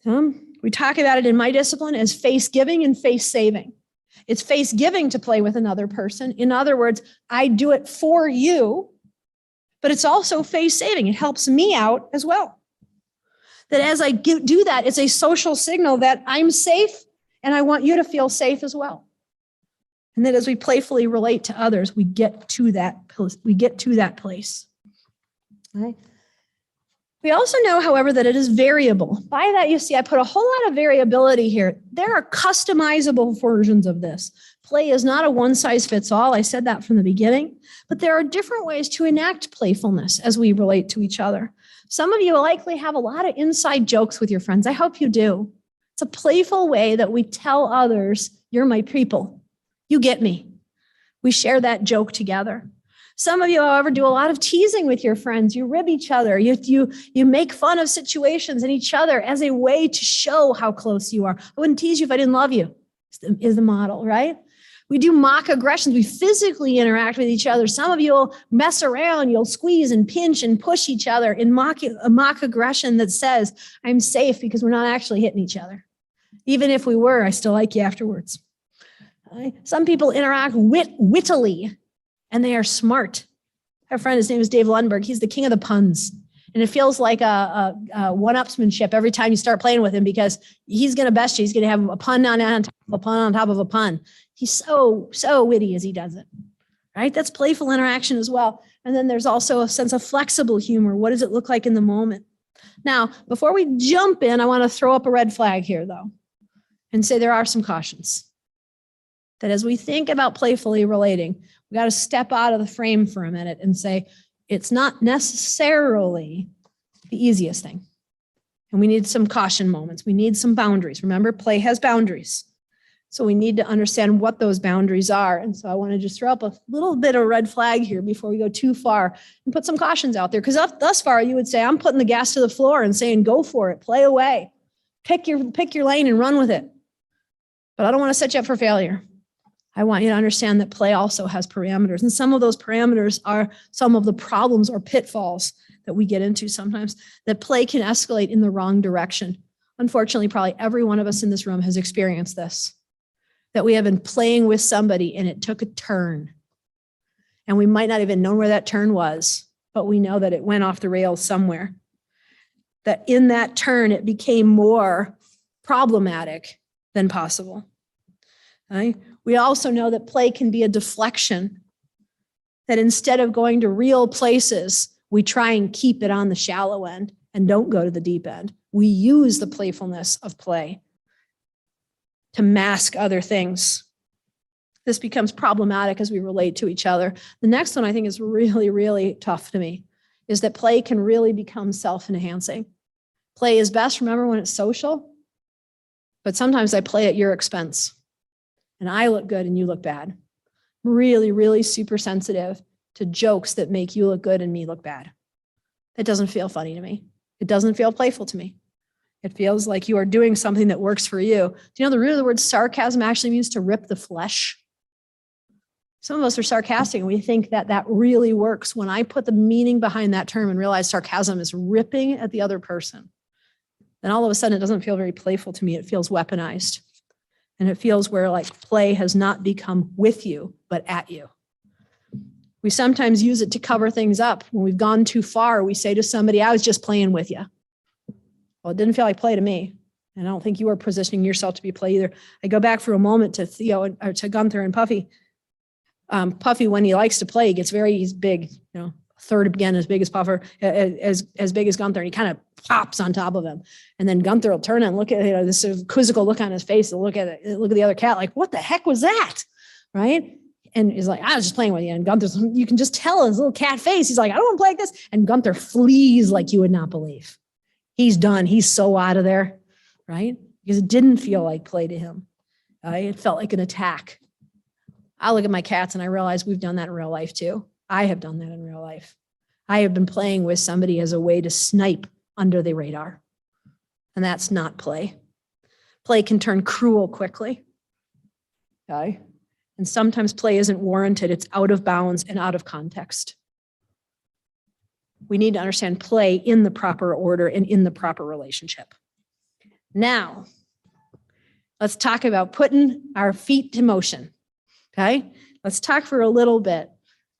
[SPEAKER 3] We talk about it in my discipline as face giving and face saving. It's face giving to play with another person. In other words, I do it for you, but it's also face saving. It helps me out as well. That as I do that, it's a social signal that I'm safe and I want you to feel safe as well. And that as we playfully relate to others, we get to that place. Right? We also know, however, that it is variable. By that, you see, I put a whole lot of variability here. There are customizable versions of this. Play is not a one size fits all. I said that from the beginning, but there are different ways to enact playfulness as we relate to each other. Some of you will likely have a lot of inside jokes with your friends. I hope you do. It's a playful way that we tell others, you're my people. You get me. We share that joke together. Some of you, however, do a lot of teasing with your friends. You rib each other. You make fun of situations and each other as a way to show how close you are. I wouldn't tease you if I didn't love you, is the model, right? We do mock aggressions. We physically interact with each other. Some of you will mess around. You'll squeeze and pinch and push each other in a mock aggression that says, I'm safe because we're not actually hitting each other. Even if we were, I still like you afterwards. Some people interact wittily, and they are smart. I have a friend, his name is Dave Lundberg. He's the king of the puns. And it feels like a one-upsmanship every time you start playing with him because he's going to best you. He's going to have a pun on top of a pun on top of a pun. He's so witty as he does it, right? That's playful interaction as well. And then there's also a sense of flexible humor. What does it look like in the moment? Now, before we jump in, I want to throw up a red flag here, though, and say there are some cautions. That as we think about playfully relating, we got to step out of the frame for a minute and say, it's not necessarily the easiest thing. And we need some caution moments. We need some boundaries. Remember, play has boundaries. So we need to understand what those boundaries are. And so I want to just throw up a little bit of red flag here before we go too far and put some cautions out there. Because thus far, you would say, I'm putting the gas to the floor and saying, go for it, play away, pick your lane and run with it. But I don't want to set you up for failure. I want you to understand that play also has parameters. And some of those parameters are some of the problems or pitfalls that we get into sometimes, that play can escalate in the wrong direction. Unfortunately, probably every one of us in this room has experienced this, that we have been playing with somebody and it took a turn. And we might not even know where that turn was, but we know that it went off the rails somewhere. That in that turn, it became more problematic than possible. Right? We also know that play can be a deflection, that instead of going to real places, we try and keep it on the shallow end and don't go to the deep end. We use the playfulness of play to mask other things. This becomes problematic as we relate to each other. The next one I think is really, really tough to me, is that play can really become self-enhancing. Play is best, remember, when it's social, but sometimes I play at your expense. And I look good and you look bad. Really, really super sensitive to jokes that make you look good and me look bad. It doesn't feel funny to me. It doesn't feel playful to me. It feels like you are doing something that works for you. Do you know the root of the word sarcasm actually means to rip the flesh? Some of us are sarcastic and we think that that really works. When I put the meaning behind that term and realize sarcasm is ripping at the other person, then all of a sudden it doesn't feel very playful to me. It feels weaponized. And it feels where like play has not become with you, but at you. We sometimes use it to cover things up. When we've gone too far, we say to somebody, I was just playing with you. Well, it didn't feel like play to me. And I don't think you were positioning yourself to be play either. I go back for a moment to Theo or to Gunther and Puffy. Puffy, when he likes to play, he's big, a third again as big as Puffer, as big as Gunther. And he kind of pops on top of him. And then Gunther will turn and look at this sort of quizzical look on his face. He'll look at the other cat like, what the heck was that? Right? And he's like, I was just playing with you. And Gunther's, you can just tell his little cat face. He's like, I don't want to play like this. And Gunther flees like you would not believe. He's done. He's so out of there, right? Because it didn't feel like play to him. It felt like an attack. I look at my cats and I realize we've done that in real life too. I have done that in real life. I have been playing with somebody as a way to snipe under the radar. And that's not play. Play can turn cruel quickly. Okay? And sometimes play isn't warranted. It's out of bounds and out of context. We need to understand play in the proper order and in the proper relationship. Now, let's talk about putting our feet to motion. Okay? Let's talk for a little bit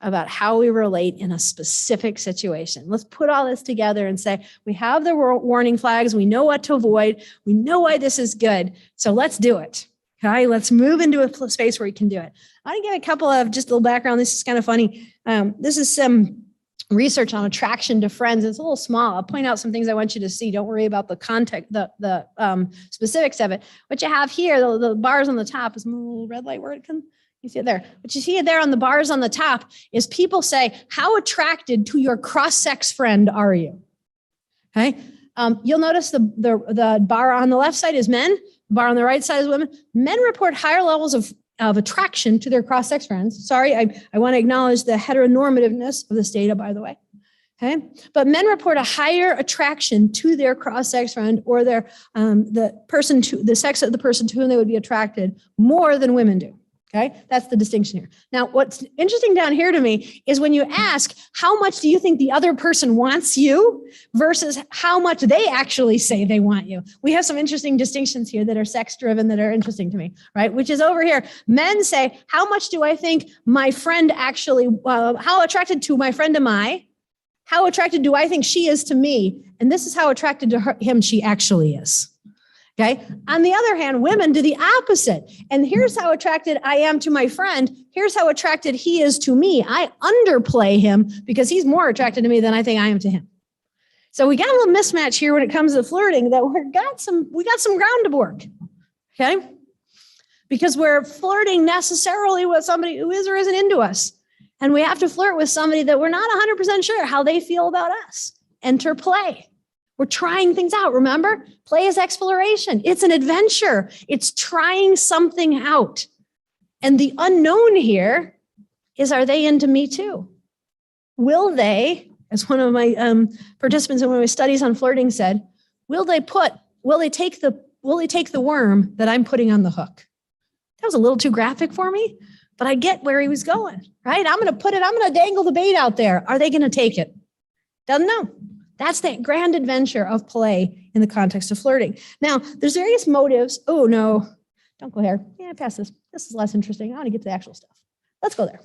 [SPEAKER 3] about how we relate in a specific situation. Let's put all this together and say, we have the warning flags. We know what to avoid. We know why this is good. So let's do it. Okay, let's move into a space where we can do it. I want to give a couple of just a little background. This is kind of funny. This is some research on attraction to friends. It's a little small. I'll point out some things I want you to see. Don't worry about the context, the specifics of it. What you have here, the bars on the top, is a little red light where it can. You see it there. What you see there on the bars on the top is people say, how attracted to your cross-sex friend are you? Okay. You'll notice the bar on the left side is men. The bar on the right side is women. Men report higher levels of attraction to their cross-sex friends. Sorry, I want to acknowledge the heteronormativeness of this data, by the way. Okay. But men report a higher attraction to their cross-sex friend or the sex of the person to whom they would be attracted more than women do. Okay, that's the distinction here. Now, what's interesting down here to me is when you ask, how much do you think the other person wants you versus how much they actually say they want you? We have some interesting distinctions here that are sex driven that are interesting to me, right? Which is over here. Men say, how much do I think my friend actually, how attracted to my friend am I? How attracted do I think she is to me? And this is how attracted to him she actually is. Okay. On the other hand, women do the opposite. And here's how attracted I am to my friend. Here's how attracted he is to me. I underplay him because he's more attracted to me than I think I am to him. So we got a little mismatch here when it comes to flirting that we got some ground to work. Okay. Because we're flirting necessarily with somebody who is or isn't into us. And we have to flirt with somebody that we're not 100% sure how they feel about us. Enter play. We're trying things out. Remember, play is exploration. It's an adventure. It's trying something out. And the unknown here is, are they into me too? Will they, as one of my participants in one of my studies on flirting said, will they take the worm that I'm putting on the hook? That was a little too graphic for me, but I get where he was going, right? I'm going to dangle the bait out there. Are they going to take it? Doesn't know. That's the grand adventure of play in the context of flirting. Now, there's various motives. Oh, no, don't go there. Yeah, pass this. This is less interesting. I want to get to the actual stuff. Let's go there.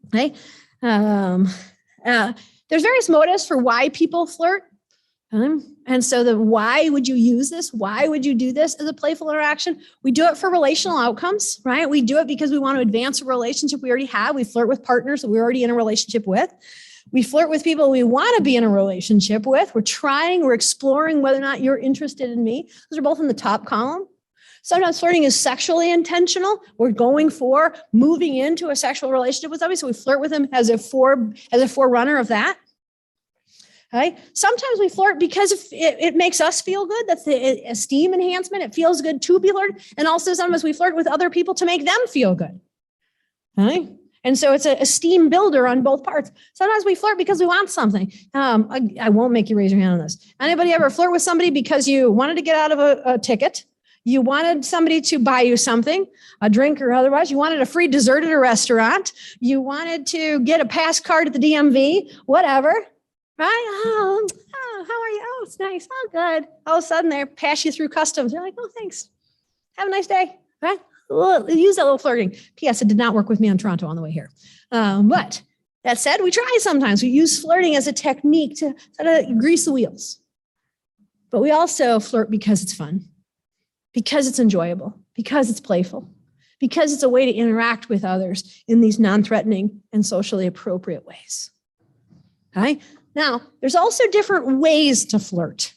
[SPEAKER 3] Okay. There's various motives for why people flirt. And so why would you use this? Why would you do this as a playful interaction? We do it for relational outcomes, right? We do it because we want to advance a relationship we already have. We flirt with partners that we're already in a relationship with. We flirt with people we want to be in a relationship with. We're exploring whether or not you're interested in me. Those are both in the top column. Sometimes flirting is sexually intentional. We're going for moving into a sexual relationship with somebody, so we flirt with them as a forerunner of that. Okay. Sometimes we flirt because it makes us feel good. That's the esteem enhancement. It feels good to be flirted. And also sometimes we flirt with other people to make them feel good. Okay. And so it's an esteem builder on both parts. Sometimes we flirt because we want something. I won't make you raise your hand on this. Anybody ever flirt with somebody because you wanted to get out of a ticket? You wanted somebody to buy you something, a drink or otherwise. You wanted a free dessert at a restaurant. You wanted to get a pass card at the DMV, whatever. Right? Oh, how are you? Oh, it's nice. Oh, good. All of a sudden they pass you through customs. You're like, oh, thanks. Have a nice day. Right? Use that little flirting. P.S. It did not work with me on Toronto on the way here. But that said, we try sometimes. We use flirting as a technique to sort of grease the wheels. But we also flirt because it's fun, because it's enjoyable, because it's playful, because it's a way to interact with others in these non-threatening and socially appropriate ways. Okay? Now, there's also different ways to flirt.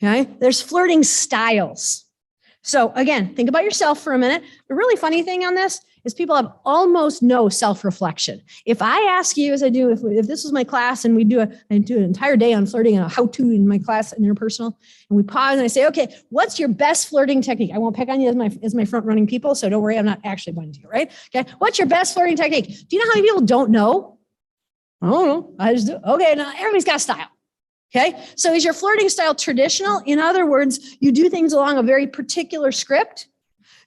[SPEAKER 3] Okay? There's flirting styles. So again, think about yourself for a minute. The really funny thing on this is people have almost no self-reflection. If I ask you, as I do, if this was my class and I do an entire day on flirting and a how-to in my class and interpersonal, and we pause and I say, okay, what's your best flirting technique? I won't pick on you as my front-running people, so don't worry, I'm not actually pointing to you, right? Okay, what's your best flirting technique? Do you know how many people don't know? I don't know, I just do. Okay, now everybody's got a style. Okay, so is your flirting style traditional? In other words, you do things along a very particular script?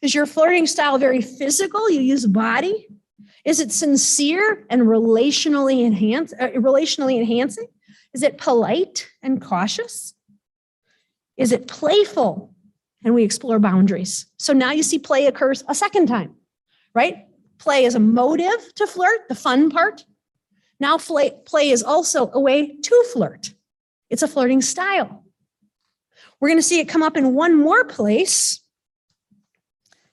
[SPEAKER 3] Is your flirting style very physical? You use body? Is it sincere and relationally enhancing? Is it polite and cautious? Is it playful? And we explore boundaries. So now you see play occurs a second time, right? Play is a motive to flirt, the fun part. Now play is also a way to flirt. It's a flirting style. We're going to see it come up in one more place,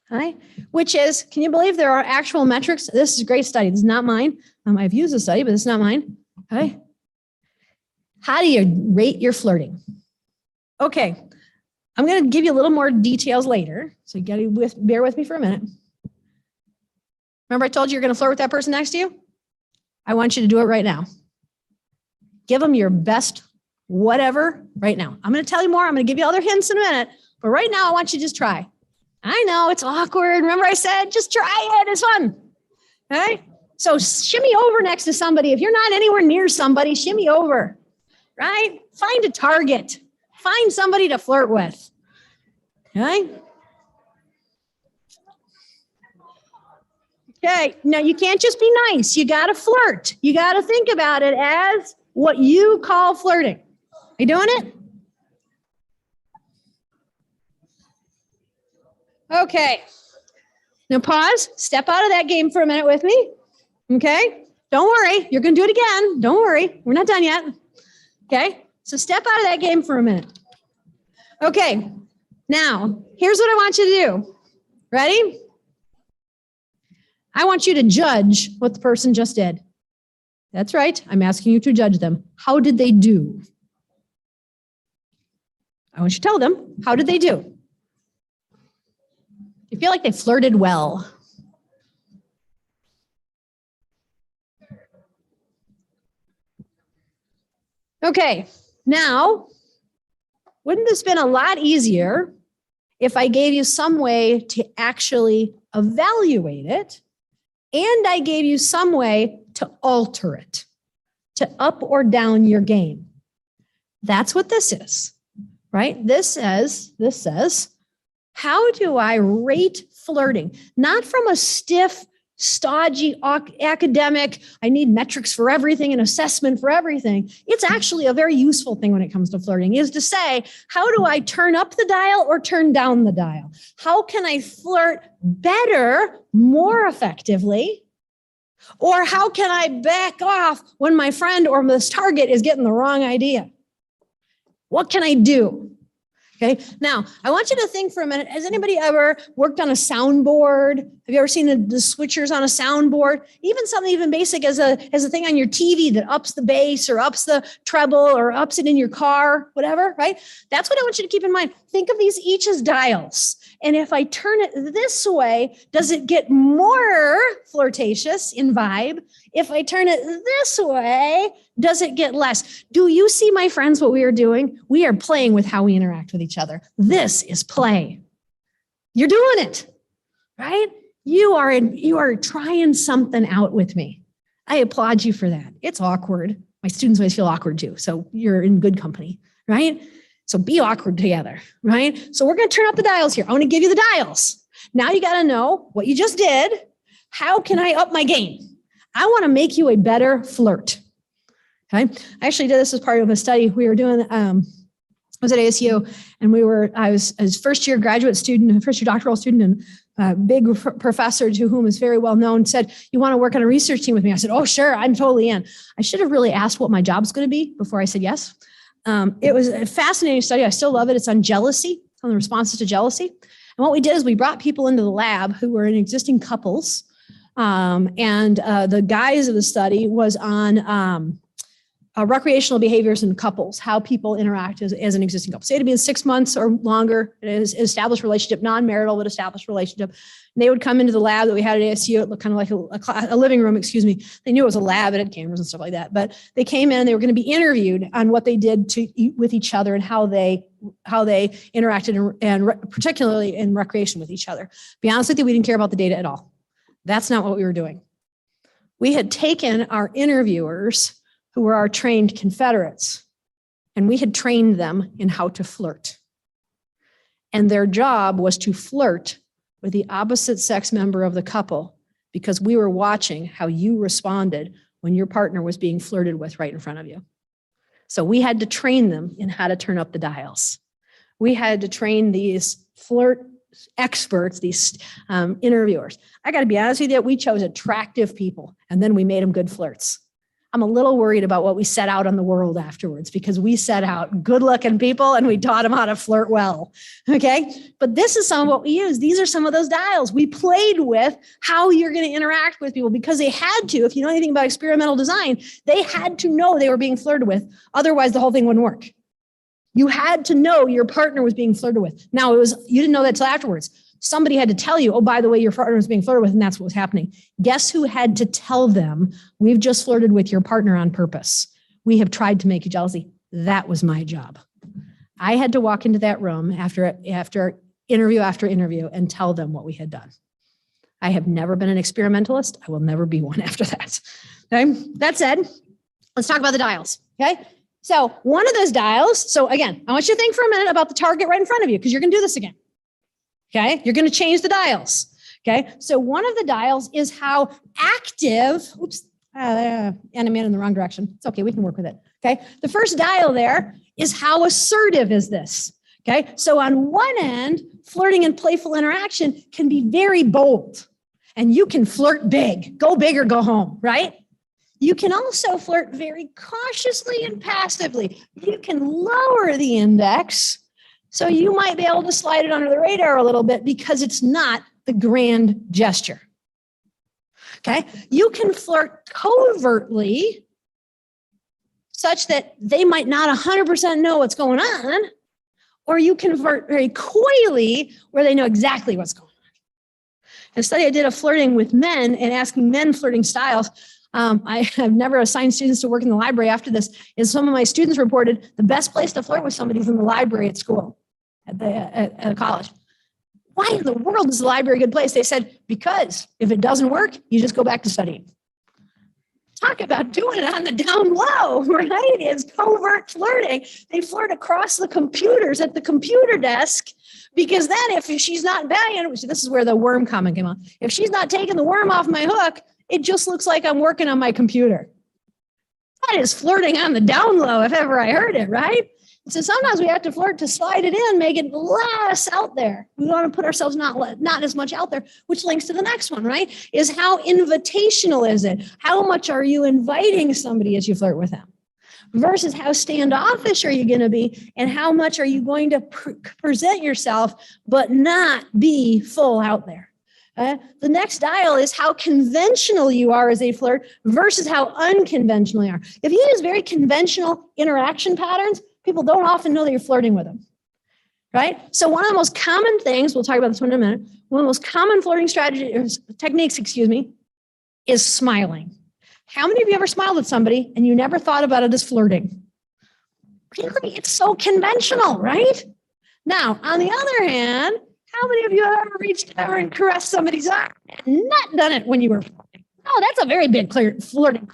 [SPEAKER 3] okay, which is, can you believe there are actual metrics? This is a great study. This is not mine. I've used the study, but it's not mine. Okay. How do you rate your flirting? Okay. I'm going to give you a little more details later. So you got to bear with me for a minute. Remember I told you you're going to flirt with that person next to you? I want you to do it right now. Give them your best whatever right now. I'm going to tell you more. I'm going to give you other hints in a minute. But right now, I want you to just try. I know it's awkward. Remember I said, just try it. It's fun. Okay? So shimmy over next to somebody. If you're not anywhere near somebody, shimmy over. Right? Find a target. Find somebody to flirt with. Okay? Okay. Now, you can't just be nice. You got to flirt. You got to think about it as what you call flirting. You doing it? Okay. Now pause. Step out of that game for a minute with me. Okay. Don't worry. You're going to do it again. Don't worry. We're not done yet. Okay. So step out of that game for a minute. Okay. Now, here's what I want you to do. Ready? I want you to judge what the person just did. That's right. I'm asking you to judge them. How did they do? I want you to tell them, how did they do? You feel like they flirted well. Okay, now, wouldn't this have been a lot easier if I gave you some way to actually evaluate it, and I gave you some way to alter it, to up or down your game? That's what this is, right? This says, how do I rate flirting? Not from a stiff, stodgy academic, I need metrics for everything and assessment for everything. It's actually a very useful thing when it comes to flirting, is to say, how do I turn up the dial or turn down the dial? How can I flirt better, more effectively? Or how can I back off when my friend or this target is getting the wrong idea? What can I do? Okay, now I want you to think for a minute. Has anybody ever worked on a soundboard? Have you ever seen the switchers on a soundboard? Even something even basic as a thing on your TV that ups the bass or ups the treble or ups it in your car, whatever, right? That's what I want you to keep in mind. Think of these each as dials. And if I turn it this way, does it get more flirtatious in vibe? If I turn it this way, does it get less? Do you see, my friends, what we are doing? We are playing with how we interact with each other. This is play. You're doing it, right? You are trying something out with me. I applaud you for that. It's awkward. My students always feel awkward too. So you're in good company, right? So be awkward together, right? So we're going to turn up the dials here. I want to give you the dials. Now you got to know what you just did. How can I up my game? I want to make you a better flirt. Okay. I actually did this as part of a study we were doing. I was at ASU, and I was a first-year graduate student, a first-year doctoral student, and a big professor to whom is very well known said, "You want to work on a research team with me?" I said, "Oh, sure, I'm totally in." I should have really asked what my job's going to be before I said yes. It was a fascinating study. I still love it. It's on jealousy, on the responses to jealousy. And what we did is we brought people into the lab who were in existing couples. The guise of the study was on recreational behaviors in couples, how people interact as an existing couple. Say to be in 6 months or longer, it is established relationship, non-marital, but established relationship. And they would come into the lab that we had at ASU. It looked kind of like a living room, excuse me. They knew it was a lab. It had cameras and stuff like that. But they came in, they were going to be interviewed on what they did with each other and how they interacted and particularly in recreation with each other. Be honest with you, we didn't care about the data at all. That's not what we were doing. We had taken our interviewers who were our trained Confederates, and we had trained them in how to flirt. And their job was to flirt with the opposite sex member of the couple because we were watching how you responded when your partner was being flirted with right in front of you. So we had to train them in how to turn up the dials. We had to train these flirt experts, these interviewers. I got to be honest with you, we chose attractive people, and then we made them good flirts. I'm a little worried about what we set out on the world afterwards because we set out good looking people and we taught them how to flirt well. Okay. But this is some of what we use. These are some of those dials. We played with how you're going to interact with people because they had to, if you know anything about experimental design, they had to know they were being flirted with. Otherwise the whole thing wouldn't work. You had to know your partner was being flirted with. Now you didn't know that till afterwards. Somebody had to tell you, oh, by the way, your partner was being flirted with, and that's what was happening. Guess who had to tell them, we've just flirted with your partner on purpose. We have tried to make you jealousy. That was my job. I had to walk into that room after interview after interview and tell them what we had done. I have never been an experimentalist. I will never be one after that. Okay. That said, let's talk about the dials. Okay. So one of those dials. So again, I want you to think for a minute about the target right in front of you because you're going to do this again. Okay, you're going to change the dials. Okay, so one of the dials is how active, and I'm in the wrong direction. It's okay, we can work with it. Okay, the first dial there is how assertive is this? Okay, so on one end, flirting and playful interaction can be very bold, and you can flirt big, go big or go home, right? You can also flirt very cautiously and passively. You can lower the index. So you might be able to slide it under the radar a little bit because it's not the grand gesture. Okay. You can flirt covertly such that they might not 100% know what's going on, or you can flirt very coyly where they know exactly what's going on. A study I did of flirting with men and asking men flirting styles. I have never assigned students to work in the library after this. Is some of my students reported the best place to flirt with somebody is in the library at school, at college. Why in the world is the library a good place? They said, because if it doesn't work, you just go back to studying. Talk about doing it on the down low, right? It's covert flirting. They flirt across the computers at the computer desk because then if she's not banging, this is where the worm comment came on. If she's not taking the worm off my hook, it just looks like I'm working on my computer. That is flirting on the down low, if ever I heard it, right? So sometimes we have to flirt to slide it in, make it less out there. We want to put ourselves not as much out there, which links to the next one, right? Is how invitational is it? How much are you inviting somebody as you flirt with them? Versus how standoffish are you going to be? And how much are you going to present yourself, but not be full out there? The next dial is how conventional you are as a flirt versus how unconventional you are. If you use very conventional interaction patterns, people don't often know that you're flirting with them, right? So one of the most common things, we'll talk about this one in a minute, one of the most common flirting techniques, is smiling. How many of you ever smiled at somebody and you never thought about it as flirting? Really, it's so conventional, right? Now, on the other hand, how many of you have ever reached over and caressed somebody's arm and not done it when you were flirting? Oh, that's a very big flirting.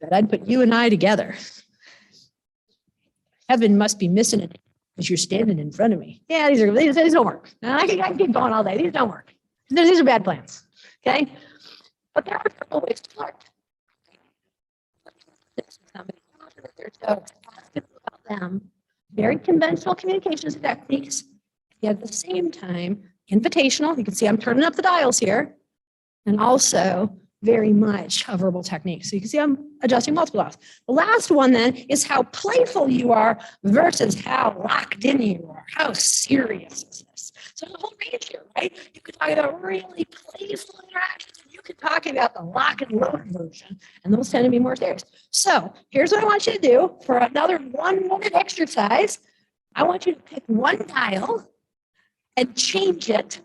[SPEAKER 3] That I'd put you and I together. Heaven must be missing it as you're standing in front of me. Yeah, these don't work. I can keep going all day. These don't work. These are bad plans. Okay? But there are several ways to flirt. About them. Very conventional communications techniques. At the same time, invitational. You can see I'm turning up the dials here. And also very much a verbal technique. So you can see I'm adjusting multiple dials. The last one then is how playful you are versus how locked in you are. How serious is this? So there's a whole range here, right? You could talk about really playful interactions, and you could talk about the lock and load version, and those tend to be more serious. So here's what I want you to do for another 1 minute exercise. I want you to pick one dial and change it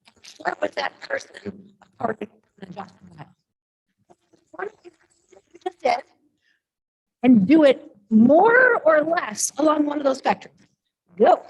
[SPEAKER 3] and flirt with that person according to an adjustment dial. One of the things you just did, and do it more or less along one of those spectrums. Go.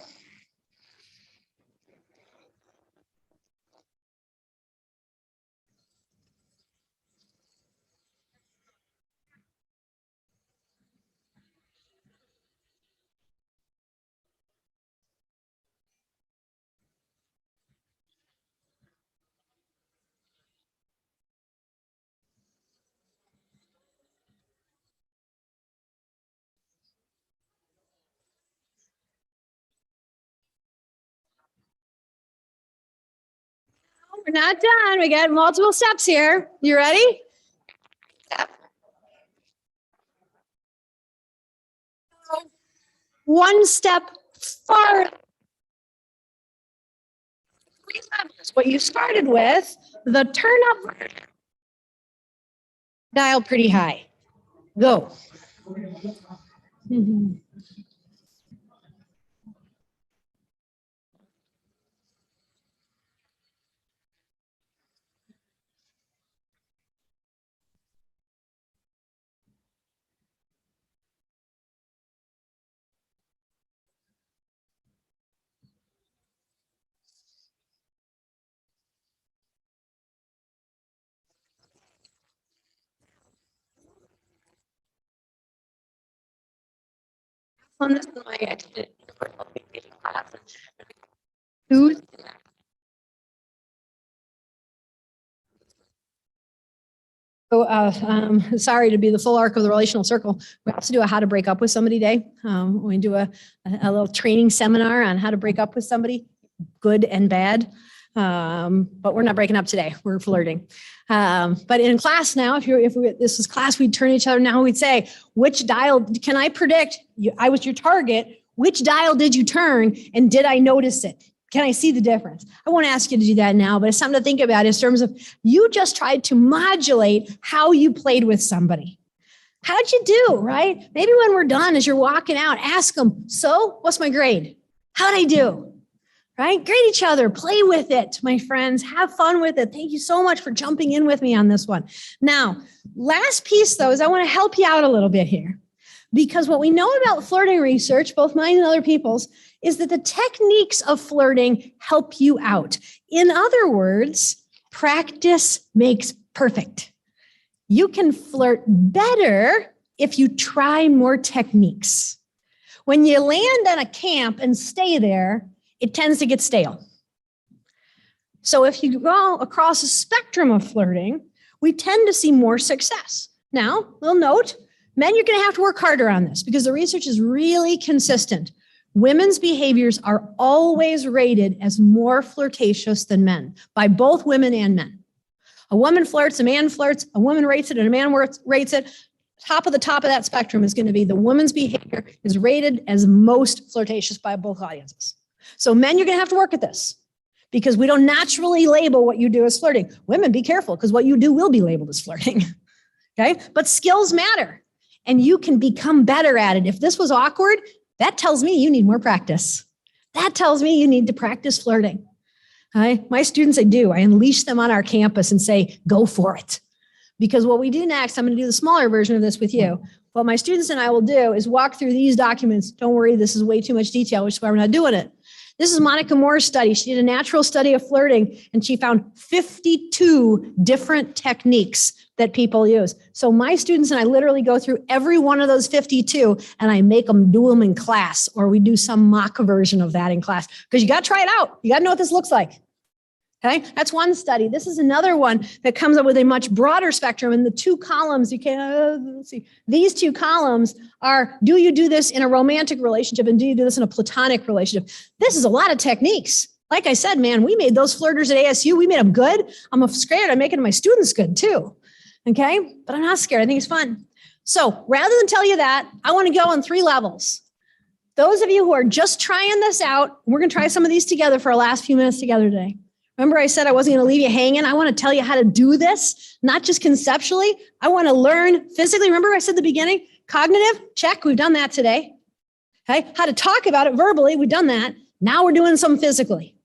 [SPEAKER 3] We're not done. We got multiple steps here. You ready? Step. One step farther. What you started with, the turn up dial pretty high. Go. On this is my two. So, sorry to be the full arc of the relational circle. We also do a how to break up with somebody day. We do a little training seminar on how to break up with somebody, good and bad. But we're not breaking up today. We're flirting. But in class now, if this was class, we'd turn each other. Now we'd say, which dial can I predict? I was your target. Which dial did you turn? And did I notice it? Can I see the difference? I won't ask you to do that now, but it's something to think about in terms of you just tried to modulate how you played with somebody. How'd you do, right? Maybe when we're done, as you're walking out, ask them, so what's my grade? How'd I do? Right? Grade each other, play with it, my friends, have fun with it. Thank you so much for jumping in with me on this one. Now, last piece though, is I want to help you out a little bit here, because what we know about flirting research, both mine and other people's, is that the techniques of flirting help you out. In other words, practice makes perfect. You can flirt better if you try more techniques. When you land on a camp and stay there, it tends to get stale. So if you go across a spectrum of flirting, we tend to see more success. Now, little note, men, you're going to have to work harder on this because the research is really consistent. Women's behaviors are always rated as more flirtatious than men by both women and men. A woman flirts, a man flirts, a woman rates it, and a man rates it. Top of that spectrum is going to be the woman's behavior is rated as most flirtatious by both audiences. So men, you're going to have to work at this because we don't naturally label what you do as flirting. Women, be careful because what you do will be labeled as flirting. Okay, but skills matter and you can become better at it. If this was awkward, that tells me you need more practice. That tells me you need to practice flirting. My students, I unleash them on our campus and say, go for it. Because what we do next, I'm going to do the smaller version of this with you. What my students and I will do is walk through these documents. Don't worry, this is way too much detail, which is why we're not doing it. This is Monica Moore's study. She did a natural study of flirting, and she found 52 different techniques that people use. So my students and I literally go through every one of those 52, and I make them do them in class, or we do some mock version of that in class, because you got to try it out. You got to know what this looks like. Okay, that's one study. This is another one that comes up with a much broader spectrum. And the two columns, you can let's see. These two columns are: do you do this in a romantic relationship, and do you do this in a platonic relationship? This is a lot of techniques. Like I said, man, we made those flirters at ASU. We made them good. I'm scared I'm making my students good too. Okay, but I'm not scared. I think it's fun. So rather than tell you that, I want to go on 3 levels. Those of you who are just trying this out, we're going to try some of these together for our last few minutes together today. Remember, I said I wasn't going to leave you hanging. I want to tell you how to do this, not just conceptually. I want to learn physically. Remember, I said at the beginning, cognitive, check. We've done that today. Okay. How to talk about it verbally. We've done that. Now we're doing some physically.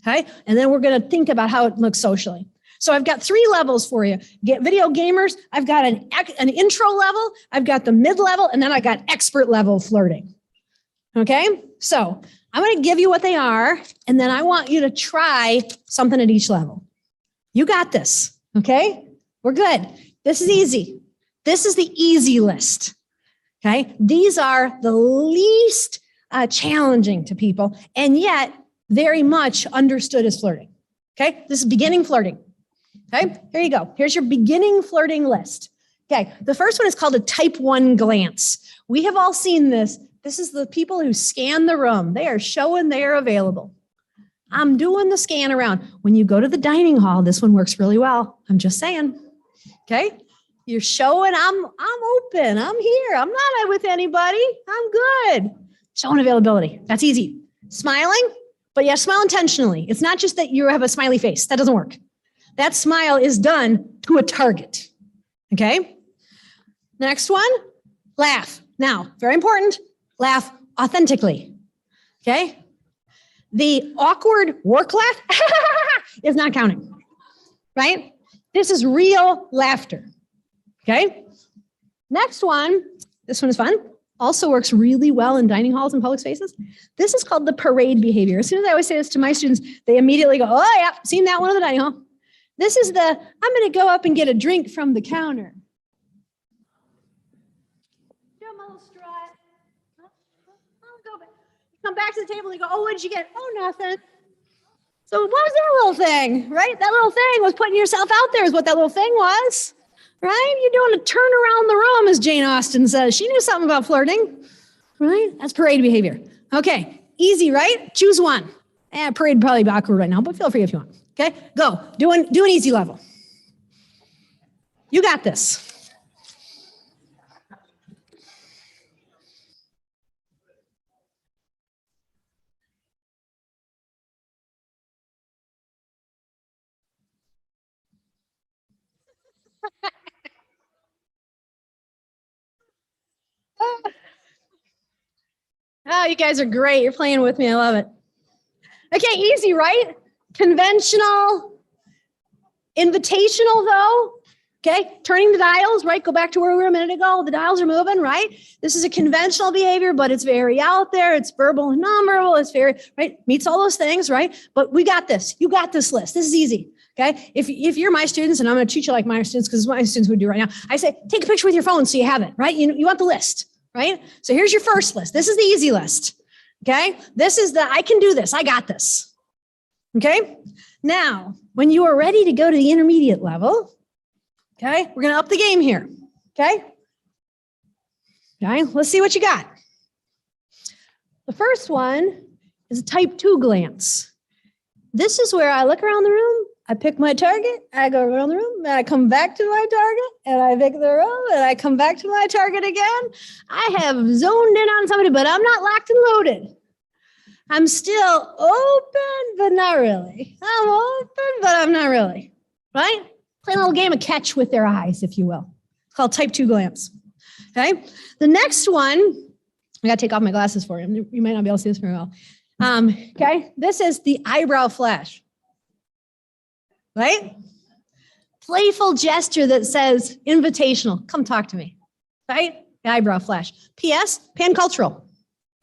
[SPEAKER 3] Okay. And then we're going to think about how it looks socially. So I've got 3 levels for you. Get video gamers. I've got an intro level. I've got the mid level, and then I got expert level flirting. Okay. So I'm going to give you what they are, and then I want you to try something at each level. You got this, okay? We're good. This is easy. This is the easy list, okay? These are the least challenging to people, and yet very much understood as flirting, okay? This is beginning flirting, okay? Here you go. Here's your beginning flirting list. Okay, the first one is called a type 1 glance. We have all seen this. This is the people who scan the room. They are showing they are available. I'm doing the scan around. When you go to the dining hall, this one works really well. I'm just saying. Okay? You're showing I'm open. I'm here. I'm not with anybody. I'm good. Showing availability. That's easy. Smiling, but yeah, smile intentionally. It's not just that you have a smiley face. That doesn't work. That smile is done to a target. Okay? Next one, laugh. Now, very important. Laugh authentically, okay? The awkward work laugh is not counting, right? This is real laughter, okay? Next one, this one is fun. Also works really well in dining halls and public spaces. This is called the parade behavior. As soon as I always say this to my students, they immediately go, oh yeah, seen that one in the dining hall. This is the, I'm gonna go up and get a drink from the counter. Come back to the table and go, oh, what did you get? Oh, nothing. So what was that little thing, right? That little thing was putting yourself out there is what that little thing was, right? You're doing a turn around the room, as Jane Austen says. She knew something about flirting, right? That's parade behavior. Okay, easy, right? Choose one. Parade would probably be awkward right now, but feel free if you want. Okay, go. Do an easy level. You got this. Oh, you guys are great. You're playing with me. I love it. Okay, easy, right? Conventional, invitational though. Okay, turning the dials, right? Go back to where we were a minute ago. The dials are moving, right? This is a conventional behavior, but it's very out there. It's verbal and nonverbal. It's very, right? Meets all those things, right? But we got this. You got this list. This is easy. Okay, if you're my students, and I'm going to treat you like my students because my students would do right now, I say, take a picture with your phone so you have it, right? You want the list, right? So here's your first list. This is the easy list. Okay, this is the, I can do this. I got this. Okay, now, when you are ready to go to the intermediate level, okay, we're going to up the game here. Okay, let's see what you got. The first one is a type 2 glance. This is where I look around the room, I pick my target, I go around the room, and I come back to my target, and I pick the room, and I come back to my target again. I have zoned in on somebody, but I'm not locked and loaded. I'm still open, but not really. I'm open, but I'm not really, right? Playing a little game of catch with their eyes, if you will. It's called type 2 glance, okay? The next one, I got to take off my glasses for you. You might not be able to see this very well. Okay, this is the eyebrow flash, right? Playful gesture that says invitational, come talk to me, right? The eyebrow flash. P.S. pan-cultural,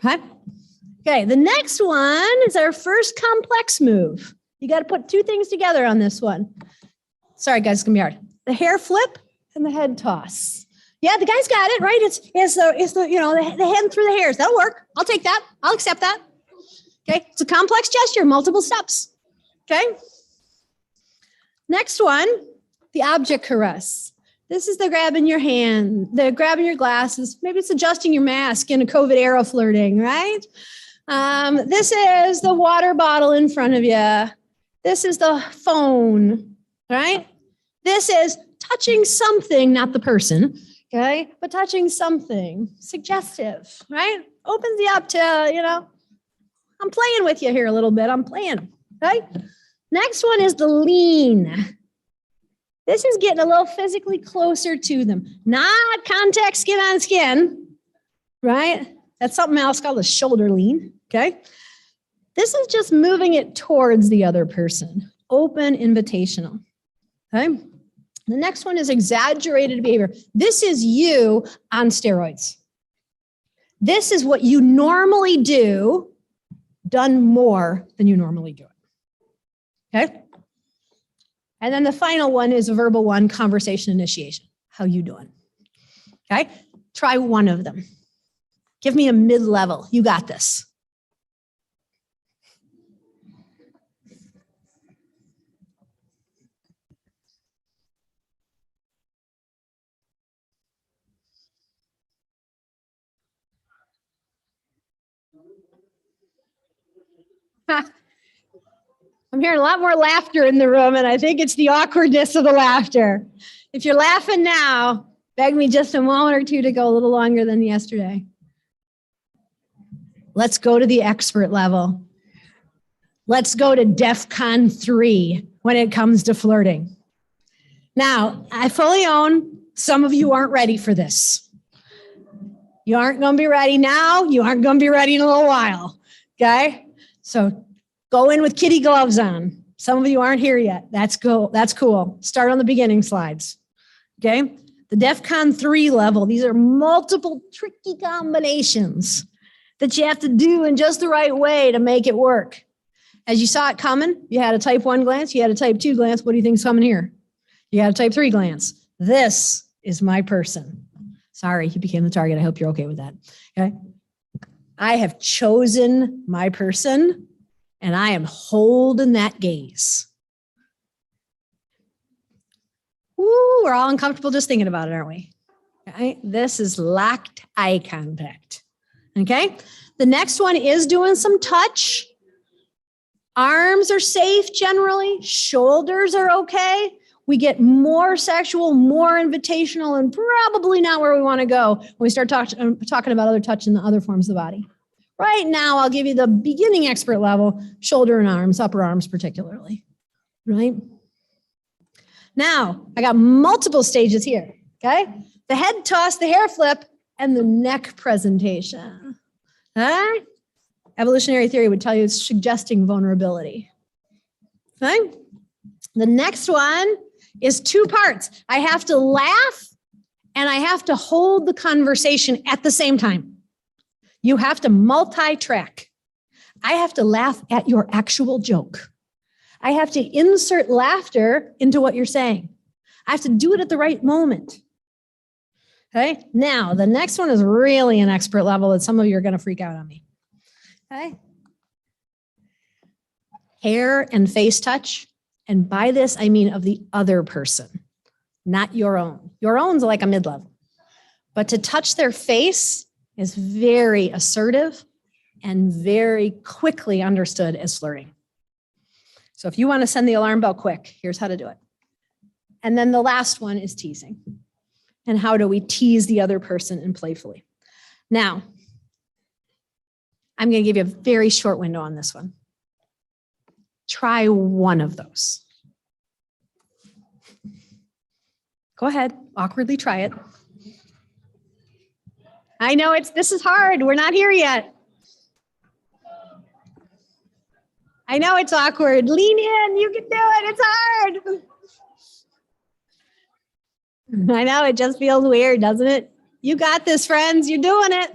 [SPEAKER 3] okay? Okay, the next one is our first complex move. You got to put two things together on this one. Sorry, guys, it's gonna be hard. The hair flip and the head toss. Yeah, the guy's got it, right? It's the hand through the hairs. That'll work. I'll take that. I'll accept that. Okay, it's a complex gesture, multiple steps. Okay. Next one, the object caress. This is the grabbing your hand, the grabbing your glasses. Maybe it's adjusting your mask in a COVID era flirting, right? This is the water bottle in front of you. This is the phone, right? This is touching something, not the person, okay? But touching something suggestive, right? Opens you up to, I'm playing with you here a little bit. I'm playing, okay? Next one is the lean. This is getting a little physically closer to them, not contact skin on skin, right? That's something else called a shoulder lean, okay? This is just moving it towards the other person, open, invitational, okay? The next one is exaggerated behavior. This is you on steroids. This is what you normally do, done more than you normally do it, okay? And then the final one is a verbal one, conversation initiation. How you doing? Okay, try one of them. Give me a mid-level. You got this. I'm hearing a lot more laughter in the room, and I think it's the awkwardness of the laughter. If you're laughing now, beg me just a moment or two to go a little longer than yesterday. Let's go to the expert level. Let's go to DEFCON 3 when it comes to flirting. Now, I fully own some of you aren't ready for this. You aren't going to be ready now. You aren't going to be ready in a little while, okay? So go in with kitty gloves on. Some of you aren't here yet. That's cool. That's cool. Start on the beginning slides. Okay. The DEFCON 3 level, these are multiple tricky combinations that you have to do in just the right way to make it work. As you saw it coming, you had a type 1 glance, you had a type 2 glance. What do you think's coming here? You had a type 3 glance. This is my person. Sorry, you became the target. I hope you're okay with that. Okay. I have chosen my person, and I am holding that gaze. Ooh, we're all uncomfortable just thinking about it, aren't we? Okay. This is locked eye contact. Okay. The next one is doing some touch. Arms are safe generally. Shoulders are okay. We get more sexual, more invitational, and probably not where we want to go when we start talking about other touch in the other forms of the body. Right now, I'll give you the beginning expert level, shoulder and arms, upper arms particularly, right? Now, I got multiple stages here, okay? The head toss, the hair flip, and the neck presentation. Okay? Evolutionary theory would tell you it's suggesting vulnerability. Okay? The next one is 2 parts. I have to laugh and I have to hold the conversation at the same time. You have to multi-track. I have to laugh at your actual joke. I have to insert laughter into what you're saying. I have to do it at the right moment. Okay. Now, the next one is really an expert level that some of you are going to freak out on me. Okay. Hair and face touch. And by this, I mean of the other person, not your own. Your own's like a mid-level. But to touch their face is very assertive and very quickly understood as flirting. So if you want to send the alarm bell quick, here's how to do it. And then the last one is teasing. And how do we tease the other person and playfully? Now, I'm going to give you a very short window on this one. Try one of those. Go ahead, awkwardly try it. I know this is hard. We're not here yet. I know it's awkward. Lean in, you can do it. It's hard. I know it just feels weird, doesn't it? You got this, friends. You're doing it.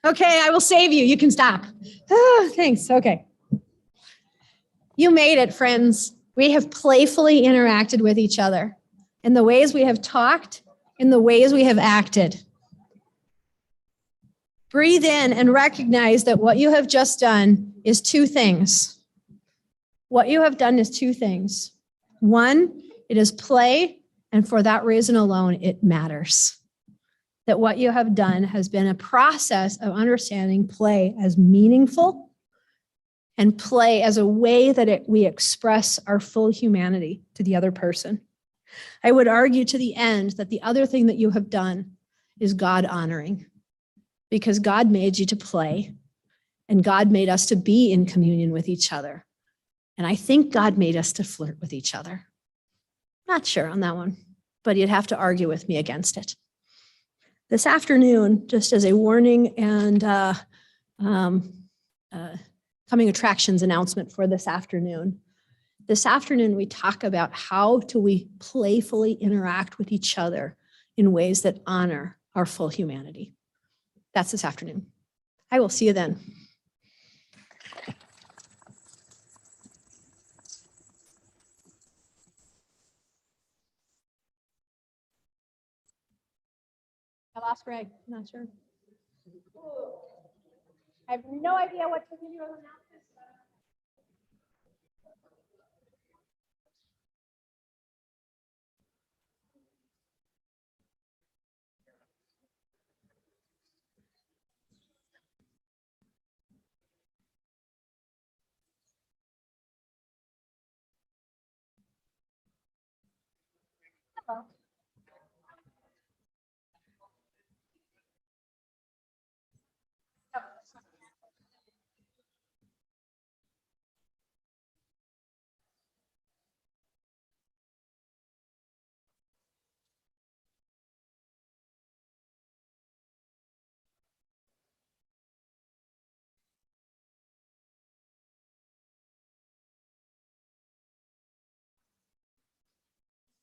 [SPEAKER 3] Okay, I will save you. You can stop. Oh, thanks. Okay. You made it, friends. We have playfully interacted with each other in the ways we have talked, in the ways we have acted. Breathe in and recognize that what you have just done is two things. What you have done is two things. One, it is play, and for that reason alone, it matters. That what you have done has been a process of understanding play as meaningful and play as a way that we express our full humanity to the other person. I would argue to the end that the other thing that you have done is God honoring, because God made you to play and God made us to be in communion with each other. And I think God made us to flirt with each other. Not sure on that one, but you'd have to argue with me against it. This afternoon, just as a warning and coming attractions announcement for this afternoon we talk about how do we playfully interact with each other in ways that honor our full humanity. That's this afternoon. I will see you then. I lost Greg. I'm not sure. I have no idea what to do. Hello.